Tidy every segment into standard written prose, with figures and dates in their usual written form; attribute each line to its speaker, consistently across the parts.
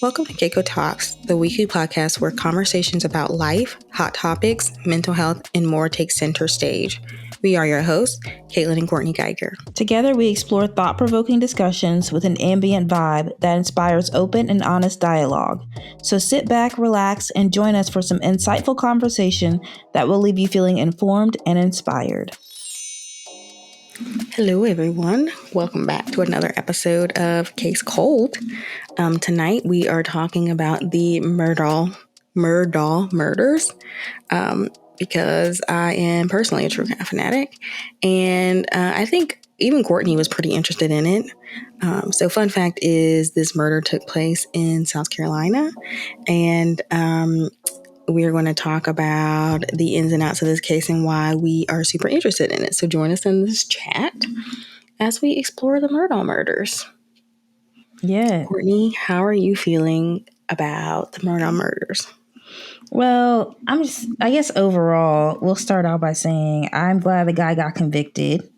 Speaker 1: Welcome to CaCo Talks, the weekly podcast where conversations about life, hot topics, mental health, and more take center stage. We are your hosts, Catelyn and Courtney Geiger.
Speaker 2: Together, we explore thought-provoking discussions with an ambient vibe that inspires open and honest dialogue. So sit back, relax, and join us for some insightful conversation that will leave you feeling informed and inspired.
Speaker 1: Hello, everyone. Welcome back to another episode of CaseCold. Tonight, we are talking about the Murdaugh murders because I am personally a true crime fanatic, and I think even Courtney was pretty interested in it. So fun fact is this murder took place in South Carolina, and we are going to talk about the ins and outs of this case and why we are super interested in it. So join us in this chat as we explore the Murdaugh murders.
Speaker 2: Yeah.
Speaker 1: Courtney, how are you feeling about the Murdaugh murders?
Speaker 2: Well, I guess overall, we'll start out by saying I'm glad the guy got convicted.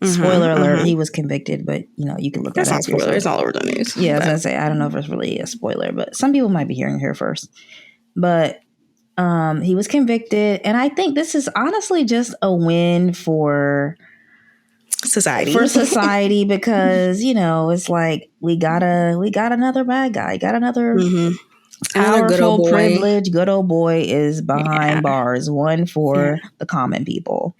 Speaker 2: Spoiler alert, he was convicted, but you can look
Speaker 1: That's
Speaker 2: that up.
Speaker 1: That's not spoiler. It's all over the news.
Speaker 2: Yeah, I was going to say, I don't know if it's really a spoiler, but some people might be hearing here first. But he was convicted, and I think this is honestly just a win for
Speaker 1: society.
Speaker 2: Because it's like we got another bad guy, got another
Speaker 1: another good old boy.
Speaker 2: Privilege, good old boy is behind bars. One for the common people.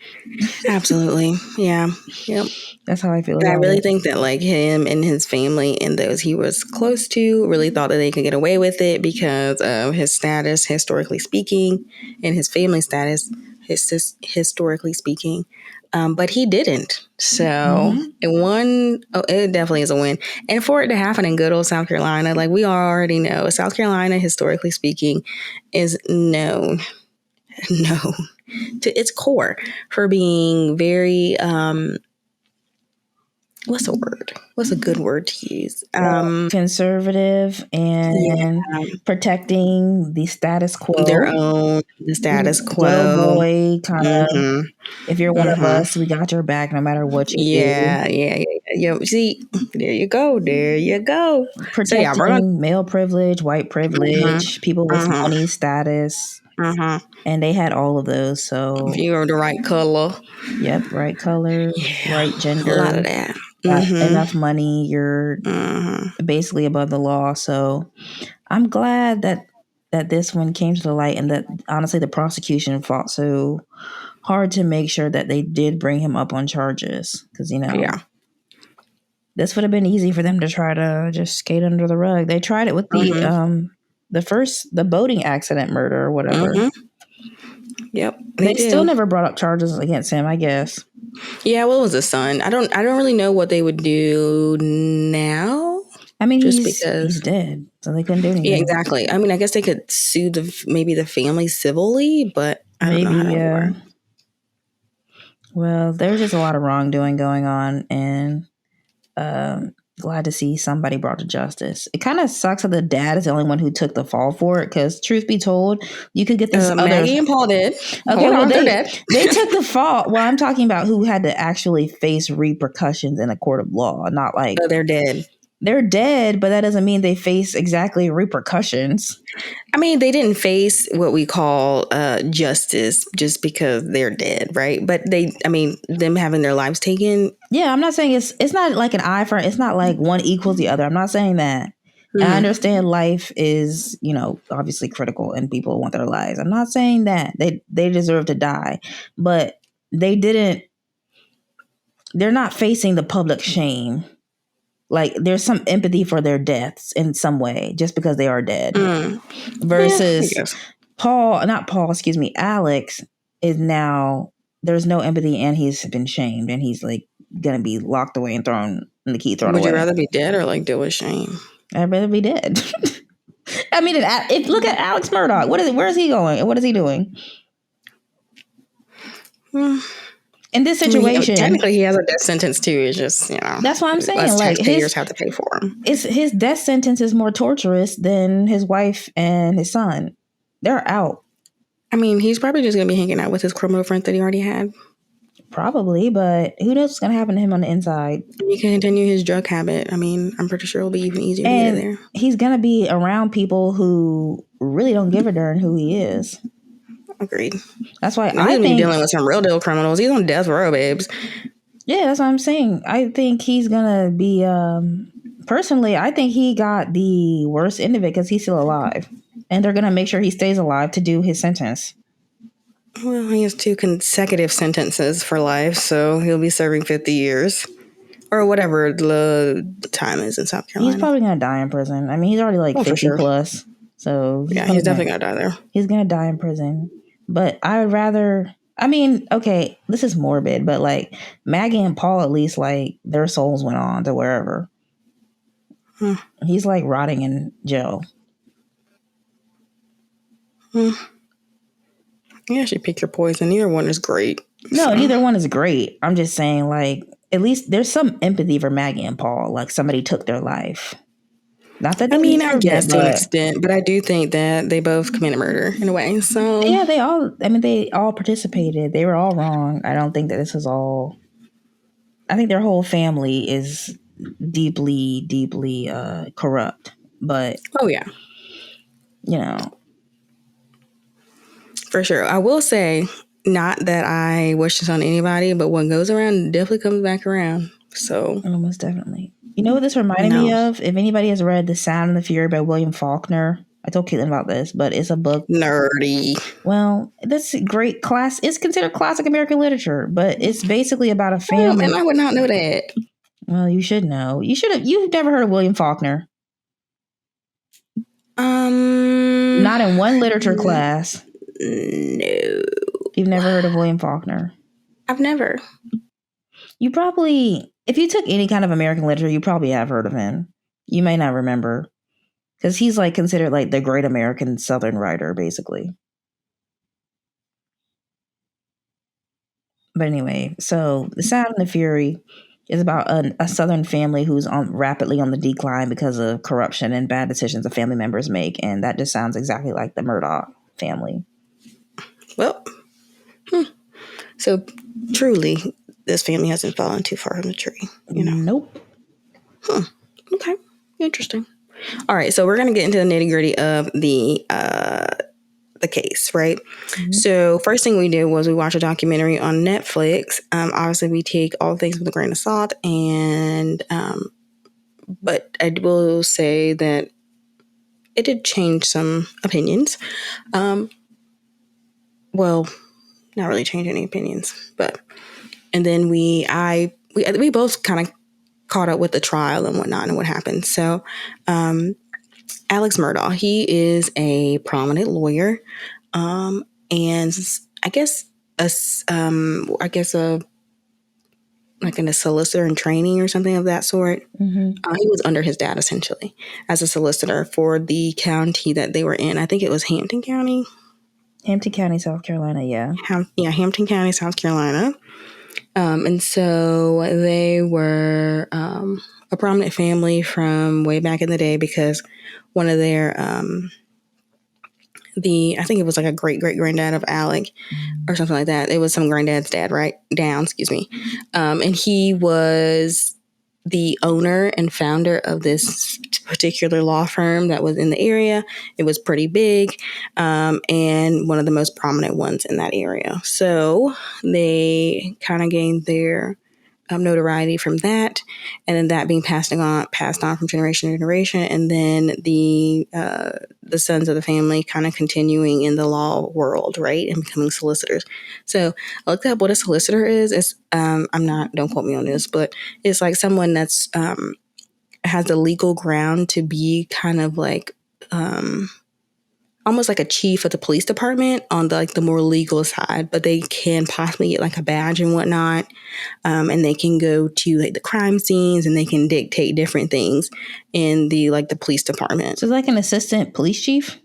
Speaker 1: Absolutely, yeah, yep.
Speaker 2: That's how I feel.
Speaker 1: And I really think that like him and his family and those he was close to really thought that they could get away with it because of his status, historically speaking, and his family status, historically speaking. But he didn't. So it definitely is a win. And for it to happen in good old South Carolina, like we already know, South Carolina, historically speaking, is known to its core for being very what's a word? What's a good word to use?
Speaker 2: Conservative and protecting the status quo.
Speaker 1: The status quo.
Speaker 2: Good boy, kind of. If you're one of us, we got your back no matter what you do.
Speaker 1: Yeah. See, there you go.
Speaker 2: Protecting male privilege, white privilege, people with money status. And they had all of those. So
Speaker 1: if you're the right color.
Speaker 2: Yep, right color, right gender.
Speaker 1: A lot of that.
Speaker 2: Enough money, you're basically above the law. So I'm glad that this one came to the light, and that honestly the prosecution fought so hard to make sure that they did bring him up on charges, because this would have been easy for them to try to just skate under the rug. They tried it with the boating accident murder or whatever.
Speaker 1: Yep.
Speaker 2: They still never brought up charges against him, I guess.
Speaker 1: Yeah, well, it was the son. I don't really know what they would do now.
Speaker 2: I mean, he's dead, so they couldn't do anything.
Speaker 1: Yeah, exactly. I mean, I guess they could sue maybe the family civilly, but I don't know how that would work.
Speaker 2: Well, there's just a lot of wrongdoing going on, and glad to see somebody brought to justice. It kind of sucks that the dad is the only one who took the fall for it, because truth be told, you could get this
Speaker 1: Maggie and Paul did.
Speaker 2: Okay, they took the fall. Well, I'm talking about who had to actually face repercussions in a court of law, not like
Speaker 1: they're dead.
Speaker 2: They're dead, but that doesn't mean they face exactly repercussions.
Speaker 1: I mean, they didn't face what we call justice just because they're dead, right? But them having their lives taken.
Speaker 2: Yeah, I'm not saying it's not like an eye for. It's not like one equals the other. I'm not saying that. And I understand life is, obviously critical, and people want their lives. I'm not saying that they deserve to die, but they didn't. They're not facing the public shame. Like, there's some empathy for their deaths in some way, just because they are dead. Versus Alex is now, there's no empathy, and he's been shamed, and he's like going to be locked away and thrown away.
Speaker 1: Would you rather be dead or like deal with shame?
Speaker 2: I'd rather be dead. I mean, look at Alex Murdaugh. Where is he going? What is he doing? In this situation,
Speaker 1: technically he has a death sentence too. It's just,
Speaker 2: that's what I'm saying.
Speaker 1: Like, taxpayers have to pay for him.
Speaker 2: His death sentence is more torturous than his wife and his son. They're out.
Speaker 1: I mean, he's probably just going to be hanging out with his criminal friend that he already had.
Speaker 2: Probably, but who knows what's going to happen to him on the inside?
Speaker 1: He can continue his drug habit. I mean, I'm pretty sure it'll be even easier to get it
Speaker 2: And
Speaker 1: there.
Speaker 2: he's going to be around people who really don't give a darn who he is.
Speaker 1: Agreed.
Speaker 2: That's why
Speaker 1: Now, he's gonna be dealing with some real deal criminals. He's on death row, babes.
Speaker 2: Yeah, that's what I'm saying. I think he's gonna be. Personally, I think he got the worst end of it because he's still alive, and they're gonna make sure he stays alive to do his sentence.
Speaker 1: Well, he has 2 consecutive sentences for life, so he'll be serving 50 years. Or whatever the time is in South Carolina.
Speaker 2: He's probably gonna die in prison. I mean, he's already like 50 plus. So
Speaker 1: he's definitely gonna die there.
Speaker 2: He's gonna die in prison. But I would rather. I mean, okay, this is morbid, but like Maggie and Paul, at least like their souls went on to wherever. He's like rotting in jail.
Speaker 1: Yeah, she pick your poison. Neither one is great.
Speaker 2: No, neither one is great. I'm just saying, like, at least there's some empathy for Maggie and Paul. Like somebody took their life. Not that
Speaker 1: I guess to an extent, but I do think that they both committed murder in a way. So
Speaker 2: yeah, they all participated. They were all wrong. I don't think that this was all. I think their whole family is deeply, deeply corrupt. But you know,
Speaker 1: for sure, I will say, not that I wish this on anybody, but what goes around definitely comes back around. So
Speaker 2: almost definitely. You know what this reminded me of? If anybody has read The Sound and the Fury by William Faulkner, I told Caitlin about this, but it's a book.
Speaker 1: Nerdy.
Speaker 2: Well, that's great class. It's considered classic American literature, but it's basically about a family.
Speaker 1: And I would not know that.
Speaker 2: Well, you should know. You've never heard of William Faulkner. Not in one literature class.
Speaker 1: No.
Speaker 2: You've never heard of William Faulkner?
Speaker 1: I've never.
Speaker 2: You probably, if you took any kind of American literature, you probably have heard of him. You may not remember. Because he's like considered like the great American Southern writer, basically. But anyway, so The Sound and the Fury is about a Southern family who's rapidly on the decline because of corruption and bad decisions the family members make. And that just sounds exactly like the Murdaugh family.
Speaker 1: Well, so truly, this family hasn't fallen too far from the tree, you know?
Speaker 2: Nope.
Speaker 1: Okay. Interesting. All right. So we're going to get into the nitty gritty of the case, right? Mm-hmm. So first thing we did was we watched a documentary on Netflix. Obviously, we take all things with a grain of salt, and but I will say that it did change some opinions. Well, not really change any opinions, but and then we both kind of caught up with the trial and whatnot and what happened. So, Alex Murdaugh, he is a prominent lawyer, and I guess a solicitor in training or something of that sort. Mm-hmm. He was under his dad essentially as a solicitor for the county that they were in. I think it was Hampton County.
Speaker 2: Hampton County, South Carolina, yeah.
Speaker 1: Hampton County, South Carolina. And so they were a prominent family from way back in the day because one of their, I think it was like a great-great-granddad of Alec or something like that. It was some granddad's dad, right? Excuse me. And he was the owner and founder of this particular law firm that was in the area. It was pretty big, and one of the most prominent ones in that area. So they kind of gained their notoriety from that, and then that being passed on from generation to generation, and then the sons of the family kind of continuing in the law world, right, and becoming solicitors. So I looked up what a solicitor is. It's don't quote me on this, but it's like someone that's has the legal ground to be kind of like almost like a chief of the police department on the more legal side, but they can possibly get like a badge and whatnot. And they can go to like the crime scenes and they can dictate different things in the police department.
Speaker 2: So it's like an assistant police chief?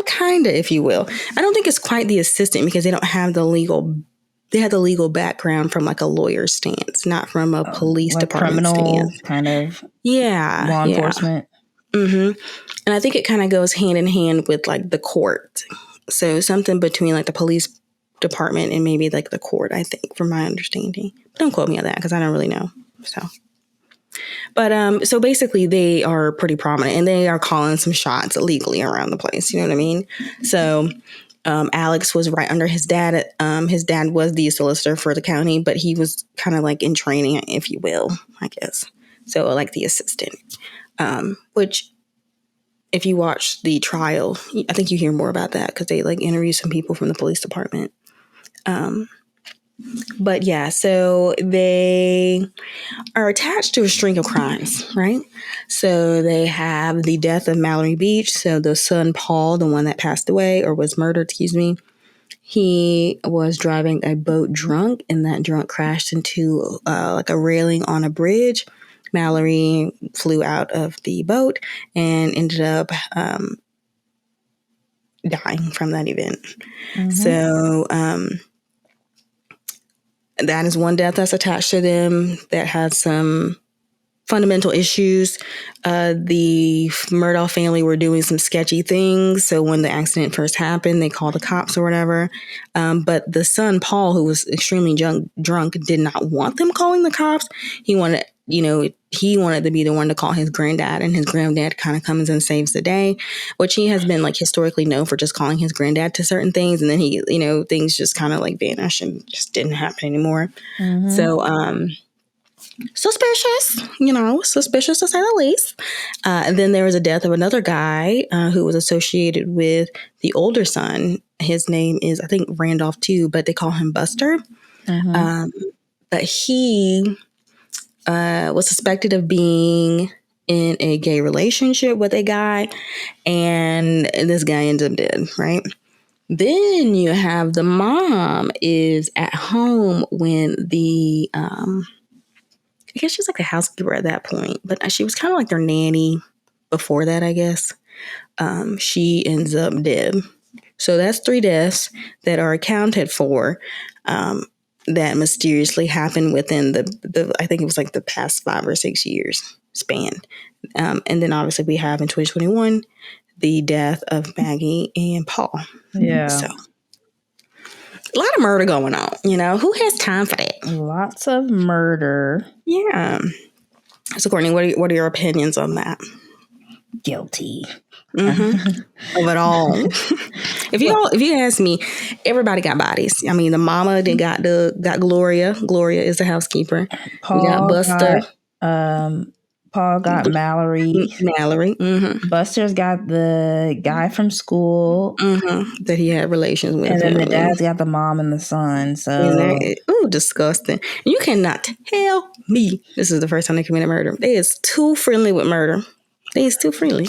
Speaker 1: Kind of, if you will. I don't think it's quite the assistant because they don't have they have the legal background from like a lawyer stance, not from a police department stance.
Speaker 2: Kind of
Speaker 1: law
Speaker 2: enforcement.
Speaker 1: Mm-hmm. And I think it kind of goes hand in hand with like the court. So something between like the police department and maybe like the court, I think, from my understanding. Don't quote me on that because I don't really know. So basically they are pretty prominent and they are calling some shots illegally around the place. You know what I mean? So Alex was right under his dad. His dad was the solicitor for the county, but he was kind of like in training, if you will, I guess. So like the assistant, which if you watch the trial, I think you hear more about that because they like interview some people from the police department. But yeah, so they are attached to a string of crimes, right? So they have the death of Mallory Beach. So the son, Paul, the one that passed away or was murdered, he was driving a boat drunk, and that drunk crashed into like a railing on a bridge. Mallory flew out of the boat and ended up dying from that event. Mm-hmm. So that is one death that's attached to them that had some fundamental issues. The Murdaugh family were doing some sketchy things. So when the accident first happened, they called the cops or whatever. But the son, Paul, who was extremely drunk, did not want them calling the cops. He wanted to be the one to call his granddad, and his granddad kind of comes and saves the day, which he has been like historically known for just calling his granddad to certain things. And then things just kind of like vanish and just didn't happen anymore. Mm-hmm. So, suspicious to say the least. And then there was a death of another guy who was associated with the older son. His name is, I think, Randolph too, but they call him Buster. Mm-hmm. But he was suspected of being in a gay relationship with a guy, and this guy ends up dead, right? Then you have the mom is at home when the I guess she's like the housekeeper at that point, but she was kind of like their nanny before that, I guess. She ends up dead. So that's 3 deaths that are accounted for that mysteriously happened within the I think it was like the past 5 or 6 years span. And then obviously we have in 2021 the death of Maggie and Paul.
Speaker 2: Yeah.
Speaker 1: So a lot of murder going on, who has time for that?
Speaker 2: Lots of murder.
Speaker 1: Yeah. So Courtney, what are your opinions on that?
Speaker 2: Guilty.
Speaker 1: Mm-hmm. Of it all. If you ask me, everybody got bodies. I mean, the mama got Gloria. Gloria is the housekeeper.
Speaker 2: Paul
Speaker 1: got Buster.
Speaker 2: Paul got Mallory.
Speaker 1: Mm-hmm.
Speaker 2: Buster's got the guy from school
Speaker 1: that he had relations with.
Speaker 2: And then the dad's got the mom and the son. So
Speaker 1: disgusting. You cannot tell me this is the first time they committed murder. They is too friendly with murder. They is too friendly.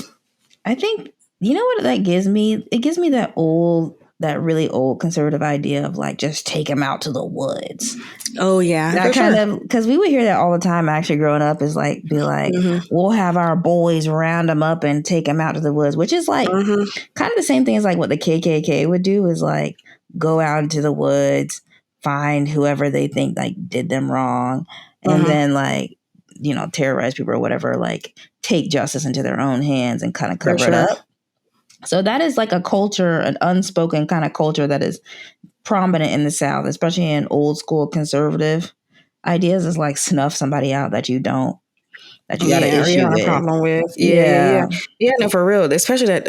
Speaker 2: I think, you know what that gives me? It gives me that really old conservative idea of like, just take him out to the woods.
Speaker 1: Oh yeah.
Speaker 2: That kind of, because we would hear that all the time actually growing up, is like, we'll have our boys round them up and take them out to the woods, which is like kind of the same thing as like what the KKK would do, is like go out into the woods, find whoever they think like did them wrong, and then like, terrorize people or whatever, like take justice into their own hands and kind of cover it up. So that is like a culture, an unspoken kind of culture that is prominent in the South, especially in old school conservative ideas, is like snuff somebody out that you got an issue with.
Speaker 1: Problem with. Yeah. No, for real. Especially that,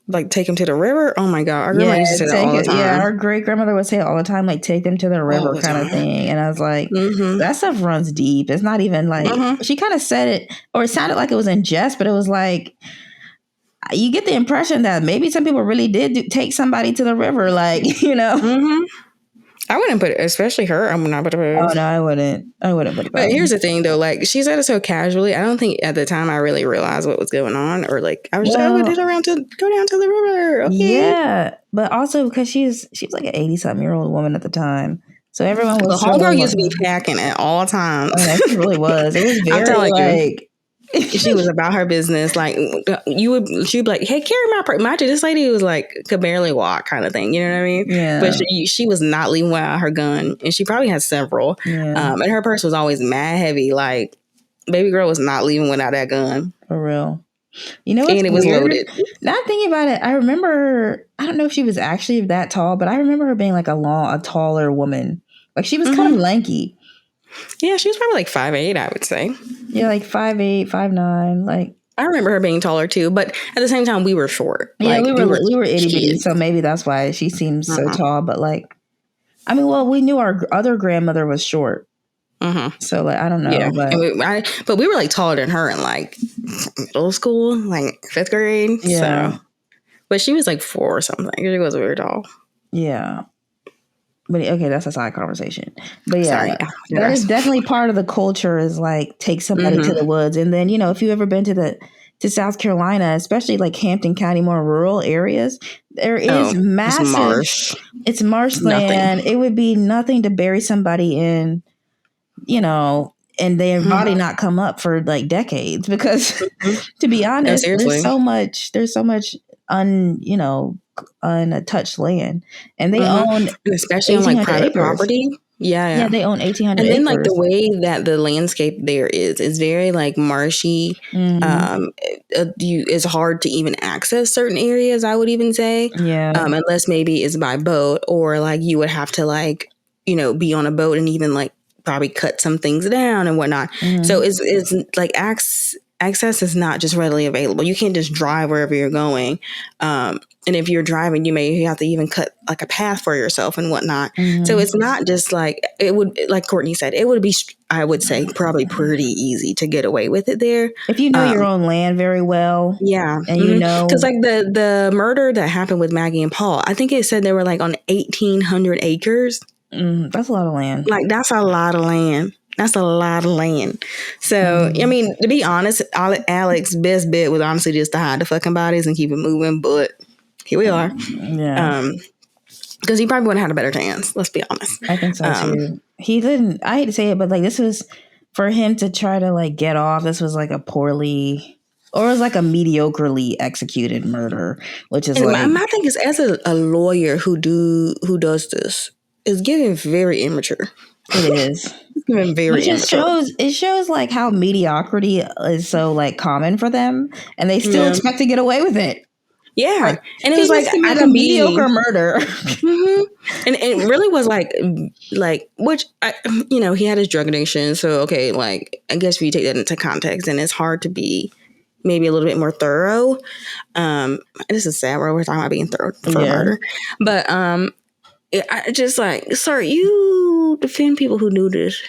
Speaker 1: like take them to the river. Oh my God. Our grandma used to say that all the time. Yeah,
Speaker 2: our great grandmother would say it all the time, like take them to the river kind of thing. And I was like, that stuff runs deep. It's not even like, she kind of said it, or it sounded like it was in jest, but it was like, you get the impression that maybe some people really did take somebody to the river, like,
Speaker 1: I wouldn't put it, especially her. I'm not put it.
Speaker 2: Oh no, I wouldn't put it.
Speaker 1: But here's the thing, though. Like, she said it so casually. I don't think at the time I really realized what was going on, or like I was just go down to the river. Okay.
Speaker 2: Yeah, but also because she was like an 80-something-year-old woman at the time. So everyone was.
Speaker 1: The homegirl used to be packing at all times.
Speaker 2: Oh, yeah, she really was. It was very like.
Speaker 1: She was about her business. Like she'd be like, "Hey, carry my purse." Imagine this lady was like could barely walk, kind of thing. You know what I mean?
Speaker 2: Yeah.
Speaker 1: But she was not leaving without her gun, and she probably had several.
Speaker 2: Yeah.
Speaker 1: And her purse was always mad heavy. Like baby girl was not leaving without that gun.
Speaker 2: For real. You know what's
Speaker 1: And it was
Speaker 2: weird?
Speaker 1: loaded.
Speaker 2: Not thinking about it, I remember her, I don't know if she was actually that tall, but I remember her being like a taller woman. Like she was kind of lanky.
Speaker 1: Yeah, she was probably like 5'8", I would say.
Speaker 2: Yeah, like 5'8", 5'9". Like
Speaker 1: I remember her being taller too, but at the same time, we were short.
Speaker 2: yeah,
Speaker 1: Like
Speaker 2: we were itty bitty,
Speaker 1: kids.
Speaker 2: so maybe that's why she seems so tall. But like, I mean, well, we knew our other grandmother was short, so like I don't know,
Speaker 1: Yeah,
Speaker 2: but
Speaker 1: but we were like taller than her in like middle school, like 5th grade.
Speaker 2: yeah,
Speaker 1: So, but she was like 4 or something. She was very tall.
Speaker 2: yeah. But okay, that's a side conversation. But
Speaker 1: Sorry,
Speaker 2: yeah, that is definitely part of the culture. Is like take somebody to the woods, and then if you ever been to South Carolina, especially like Hampton County, more rural areas, there is massive.
Speaker 1: It's marsh.
Speaker 2: It's marshland. It would be nothing to bury somebody in, and their body not come up for like decades because, to be honest, there's so much untouched land, and they own,
Speaker 1: and especially on like private
Speaker 2: acres.
Speaker 1: Property. Yeah,
Speaker 2: they own 1,800
Speaker 1: and then
Speaker 2: acres.
Speaker 1: like the way that the landscape there is very like marshy. It's hard to even access certain areas, I would even say. Unless maybe it's by boat, or like you would have to like be on a boat and even like probably cut some things down and whatnot. So it's like access is not just readily available. You can't just drive wherever you're going. And if you're driving, you have to even cut like a path for yourself and whatnot. So it's not just like, it would, like Courtney said, it would be, I would say, probably pretty easy to get away with it there.
Speaker 2: If you know your own land very well.
Speaker 1: Yeah.
Speaker 2: And because
Speaker 1: like the murder that happened with Maggie and Paul, I think it said they were like on 1,800 acres.
Speaker 2: That's a lot of land.
Speaker 1: Like that's a lot of land. That's a lot of land. So, I mean, to be honest, Alex's best bet was honestly just to hide the fucking bodies and keep it moving. But here we are.
Speaker 2: Yeah.
Speaker 1: Because he probably wouldn't have had a better chance. Let's be honest.
Speaker 2: I think so too. He didn't. I hate to say it, but like this was for him to try to like get off. This was like a poorly, or it was like a mediocrely executed murder, which is like
Speaker 1: my thing is, as a lawyer who does this, is getting very immature.
Speaker 2: It is.
Speaker 1: Very immature.
Speaker 2: It shows like how mediocrity is so like common for them, and they still expect to get away with it.
Speaker 1: Yeah,
Speaker 2: like,
Speaker 1: and it was like
Speaker 2: I can mediocre murder,
Speaker 1: and it really was like which he had his drug addiction, so okay, like I guess if you take that into context, then it's hard to be maybe a little bit more thorough. This is sad where we're talking about being thorough for murder, but I just like, sir, you defend people who do this,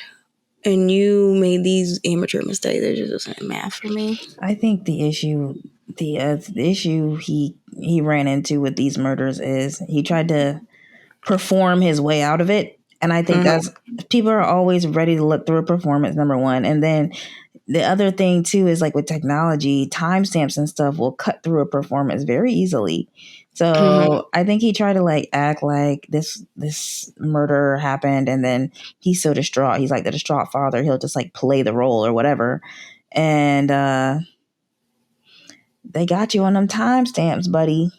Speaker 1: and you made these amateur mistakes. They're just doesn't math for me.
Speaker 2: I think the issue he ran into with these murders is he tried to perform his way out of it, and I think that's, people are always ready to look through a performance, number one, and then the other thing too is like with technology, timestamps and stuff will cut through a performance very easily. So I think he tried to like act like this murder happened, and then he's so distraught. He's like the distraught father. He'll just like play the role or whatever. And they got you on them timestamps, buddy.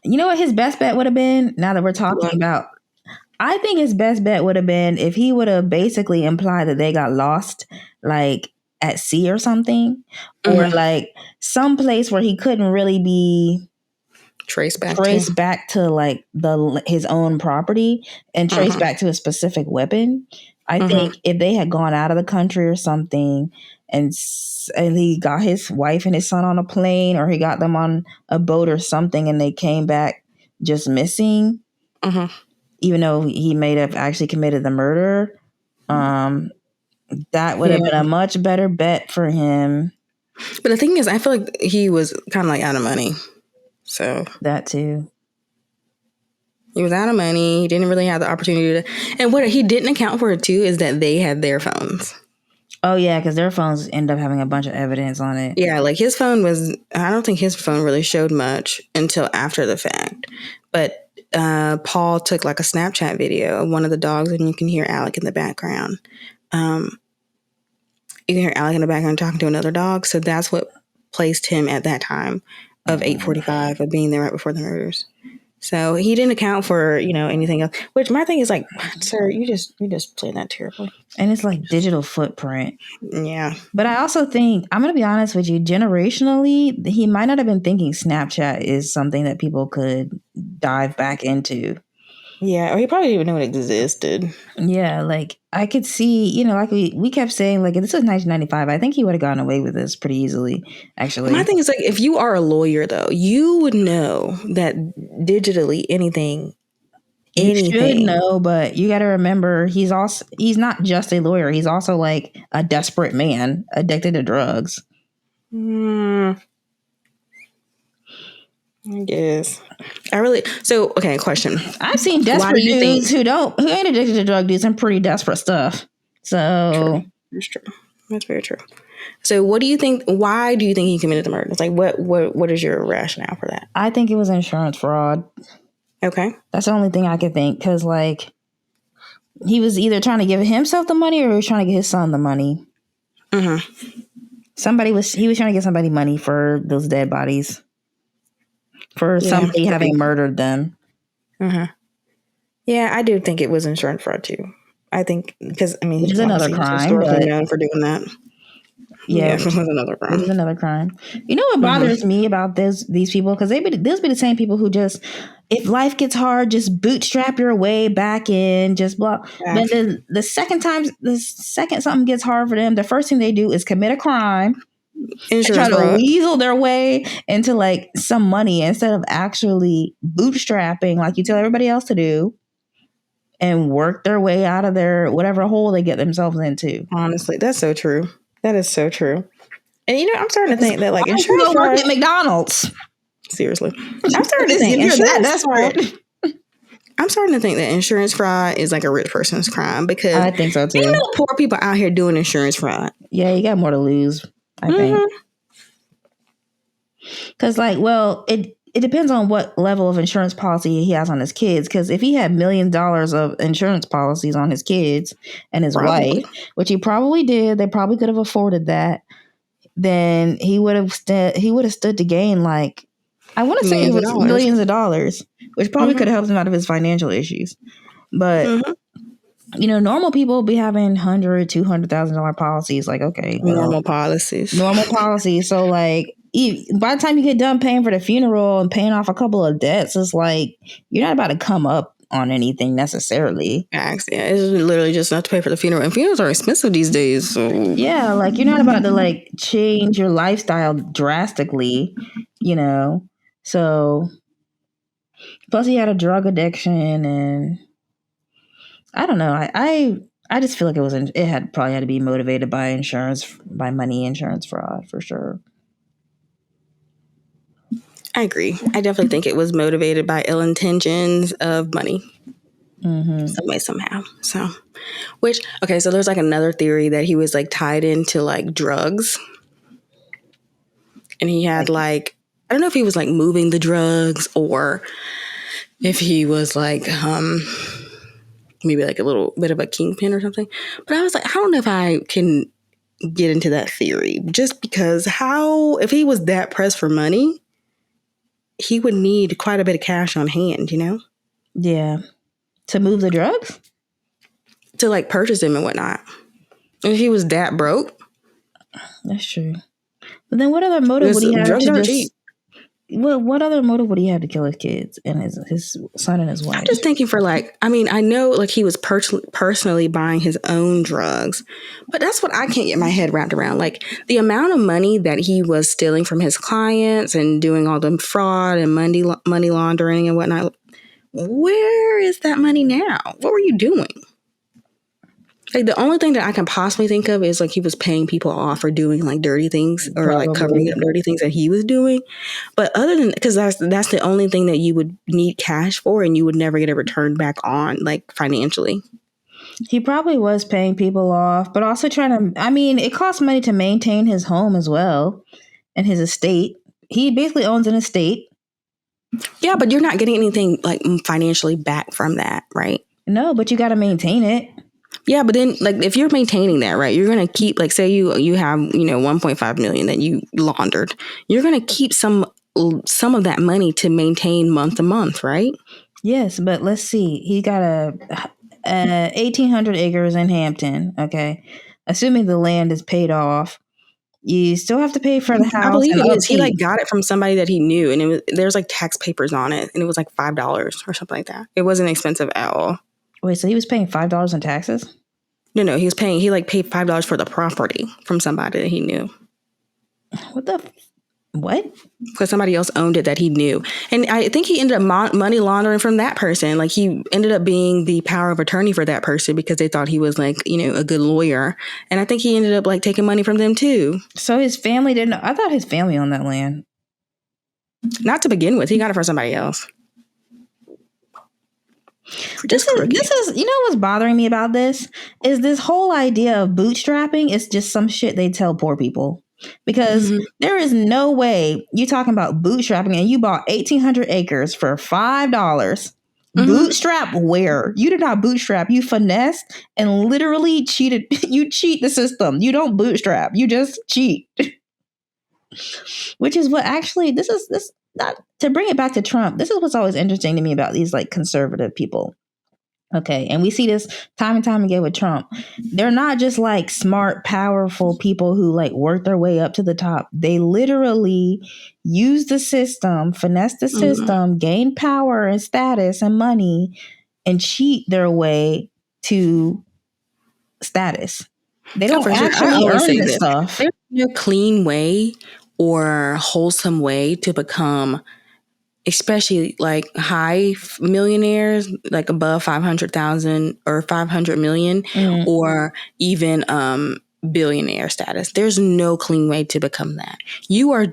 Speaker 2: You know what his best bet would have been? Now that we're talking about, I think his best bet would have been if he would have basically implied that they got lost, like at sea or something, or like some place where he couldn't really be traced back to like his own property and traced back to a specific weapon. I think if they had gone out of the country or something, and he got his wife and his son on a plane, or he got them on a boat or something, and they came back just missing, even though he may have actually committed the murder, that would have been a much better bet for him.
Speaker 1: But the thing is, I feel like he was kind of like out of money. So
Speaker 2: that too.
Speaker 1: He was out of money. He didn't really have the opportunity to. And what he didn't account for too is that they had their phones.
Speaker 2: Oh yeah, because their phones end up having a bunch of evidence on it.
Speaker 1: Yeah, like his phone was. I don't think his phone really showed much until after the fact. But Paul took like a Snapchat video of one of the dogs, and you can hear Alec in the background. You can hear Alec in the background talking to another dog. So that's what placed him at that time of 8:45 of being there right before the murders. So he didn't account for, anything else. Which my thing is like, sir, you just playing that terribly.
Speaker 2: And it's like digital footprint.
Speaker 1: Yeah.
Speaker 2: But I also think, I'm going to be honest with you, generationally, he might not have been thinking Snapchat is something that people could dive back into.
Speaker 1: Yeah, or he probably didn't even know it existed.
Speaker 2: Yeah, like I could see, like we kept saying, like, if this was 1995, I think he would have gotten away with this pretty easily, actually.
Speaker 1: My thing is, like, if you are a lawyer, though, you would know that digitally anything.
Speaker 2: You should know, but you got to remember, he's not just a lawyer. He's also like a desperate man addicted to drugs.
Speaker 1: I guess. Okay, question.
Speaker 2: I've seen desperate dudes who ain't addicted to drug do some pretty desperate stuff. So
Speaker 1: that's true. That's very true. So what do you think? Why do you think he committed the murder? It's like, what is your rationale for that?
Speaker 2: I think it was insurance fraud.
Speaker 1: Okay.
Speaker 2: That's the only thing I could think, because like he was either trying to give himself the money or he was trying to get his son the money. Mm-hmm. He was trying to get somebody money for those dead bodies. For somebody having murdered them.
Speaker 1: Uh-huh. Yeah, I do think it was insurance fraud too. I think because he's
Speaker 2: another crime.
Speaker 1: Historically known for doing that.
Speaker 2: Yeah, it was another crime. It was another crime. You know what bothers me about these people? Because they'll be the same people who just, if life gets hard, just bootstrap your way back in, just blah. But the second something gets hard for them, the first thing they do is commit a crime. Try to weasel their way into like some money instead of actually bootstrapping like you tell everybody else to do and work their way out of their whatever hole they get themselves into.
Speaker 1: Honestly, that's so true. That is so true. And I'm starting to think that like insurance
Speaker 2: fraud, work at McDonald's.
Speaker 1: Seriously, I'm starting to think that's fraud. I'm starting to think that insurance fraud is like a rich person's crime, because
Speaker 2: I think so too.
Speaker 1: Ain't no poor people out here doing insurance fraud.
Speaker 2: Yeah, you got more to lose, I think. Because it depends on what level of insurance policy he has on his kids. Because if he had $1 million of insurance policies on his kids and his wife, which he probably did, they probably could have afforded that, then he would have stood to gain like, I want to say it was millions of dollars, which probably could have helped him out of his financial issues. But normal people be having $100,000, $200,000 policies. Like, okay,
Speaker 1: normal policies.
Speaker 2: So like, by the time you get done paying for the funeral and paying off a couple of debts, it's like you're not about to come up on anything necessarily.
Speaker 1: Yeah, it's literally just enough to pay for the funeral, and funerals are expensive these days. So
Speaker 2: yeah, like you're not about to like change your lifestyle drastically, So plus he had a drug addiction, and I don't know. I just feel like it probably had to be motivated by insurance fraud for sure.
Speaker 1: I agree. I definitely think it was motivated by ill intentions of money. Some way, somehow. So there's like another theory that he was like tied into like drugs. And he had like, I don't know if he was like moving the drugs or if he was like, maybe like a little bit of a kingpin or something. But I was like, I don't know if I can get into that theory, just because if he was that pressed for money, he would need quite a bit of cash on hand,
Speaker 2: Yeah. To move the drugs?
Speaker 1: To like purchase them and whatnot. And if he was that broke.
Speaker 2: That's true. But then what other motive would he have to cheap. What other motive would he have to kill his kids and his son and his wife?
Speaker 1: I'm just thinking for like, I know like he was personally buying his own drugs, but that's what I can't get my head wrapped around. Like the amount of money that he was stealing from his clients and doing all the fraud and money laundering and whatnot. Where is that money now? What were you doing? Like the only thing that I can possibly think of is like he was paying people off for doing like dirty things or like covering up dirty things that he was doing. But other than, because that's the only thing that you would need cash for, and you would never get a return back on like financially.
Speaker 2: He probably was paying people off, but also trying to, it costs money to maintain his home as well and his estate. He basically owns an estate.
Speaker 1: Yeah, but you're not getting anything like financially back from that, right?
Speaker 2: No, but you got to maintain it.
Speaker 1: Yeah, but then like if you're maintaining that, right, you're going to keep, like say you have, 1.5 million that you laundered. You're going to keep some some of that money to maintain month to month, right?
Speaker 2: Yes, but let's see. He got a 1,800 acres in Hampton. Okay, assuming the land is paid off, you still have to pay for the
Speaker 1: I
Speaker 2: house
Speaker 1: believe
Speaker 2: and
Speaker 1: it is. He
Speaker 2: upkeep.
Speaker 1: got it from somebody that he knew, and there's tax papers on it, and it was $5 or something like that. It wasn't expensive at all.
Speaker 2: Wait, so he was paying $5 in taxes?
Speaker 1: No, he was paying. He paid $5 for the property from somebody that he knew.
Speaker 2: What?
Speaker 1: Because somebody else owned it that he knew. And I think he ended up money laundering from that person. He ended up being the power of attorney for that person because they thought he was a good lawyer. And I think he ended up taking money from them too.
Speaker 2: So his family didn't. I thought his family owned that land.
Speaker 1: Not to begin with. He got it from somebody else.
Speaker 2: This is, what's bothering me about this is this whole idea of bootstrapping is just some shit they tell poor people. Because there is no way you're talking about bootstrapping and you bought 1,800 acres for $5. Bootstrap where? You did not bootstrap. You finessed and literally cheated. You cheat the system. You don't bootstrap. You just cheat. Which is what actually, this not to bring it back to Trump. This is what's always interesting to me about these conservative people. Okay. And we see this time and time again with Trump. They're not just smart, powerful people who work their way up to the top. They literally use the system, finesse the system, gain power and status and money, and cheat their way to status. They don't actually earn this stuff.
Speaker 1: There's no clean way or wholesome way to become, especially high millionaires, above 500,000 or 500 million, or even billionaire status. There's no clean way to become that. You are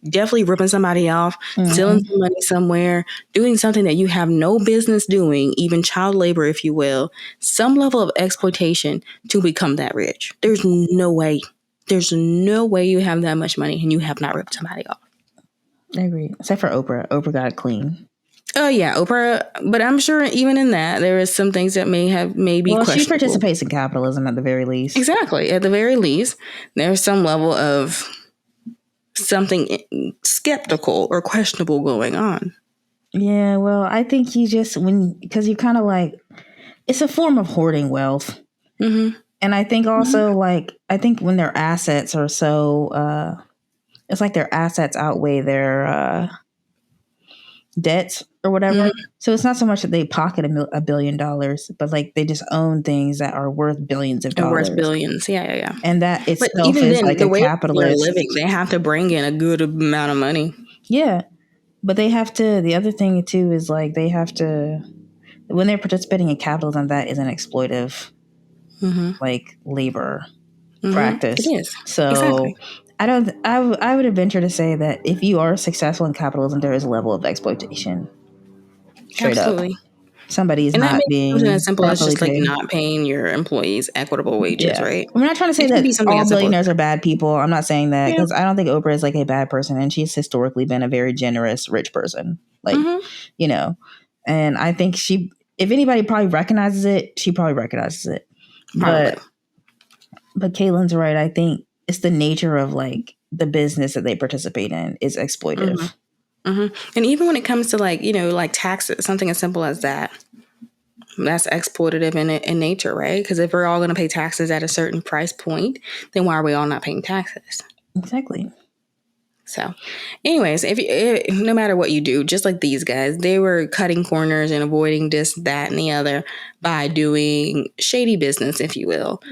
Speaker 1: definitely ripping somebody off, stealing some money somewhere, doing something that you have no business doing, even child labor, if you will, some level of exploitation to become that rich. There's no way. There's no way you have that much money and you have not ripped somebody off.
Speaker 2: I agree. Except for Oprah. Oprah got it clean.
Speaker 1: Oh, yeah, Oprah. But I'm sure even in that, there is some things that may be questionable.
Speaker 2: She participates in capitalism at the very least.
Speaker 1: Exactly. At the very least, there's some level of something skeptical or questionable going on.
Speaker 2: Yeah, well, I think because you kind of it's a form of hoarding wealth. And I think also I think when their assets are so, it's their assets outweigh their debts or whatever. So it's not so much that they pocket $1 billion, but they just own things that are worth billions of dollars.
Speaker 1: Worth billions, yeah.
Speaker 2: And that itself
Speaker 1: but even
Speaker 2: is
Speaker 1: then, the
Speaker 2: a
Speaker 1: way
Speaker 2: capitalist.
Speaker 1: they're living, they have to bring in a good amount of money.
Speaker 2: Yeah, but they have to. The other thing too is they have to, when they're participating in capitalism, that is an exploitive, labor practice.
Speaker 1: It is.
Speaker 2: So.
Speaker 1: Exactly.
Speaker 2: I would venture to say that if you are successful in capitalism, there is a level of exploitation. Straight
Speaker 1: Absolutely.
Speaker 2: up. Somebody is not being
Speaker 1: something as simple as just
Speaker 2: paid.
Speaker 1: not paying your employees equitable wages, right?
Speaker 2: I'm not trying to say that all billionaires are bad people. I'm not saying that because I don't think Oprah is a bad person, and she's historically been a very generous, rich person. And I think if anybody probably recognizes it, she probably recognizes it. Probably. But Catelyn's right. I think it's the nature of the business that they participate in is exploitive.
Speaker 1: And even when it comes to taxes, something as simple as that, that's exploitative in nature, right? Because if we're all going to pay taxes at a certain price point, then why are we all not paying taxes?
Speaker 2: Exactly.
Speaker 1: So, anyways, no matter what you do, just like these guys, they were cutting corners and avoiding this, that, and the other by doing shady business, if you will.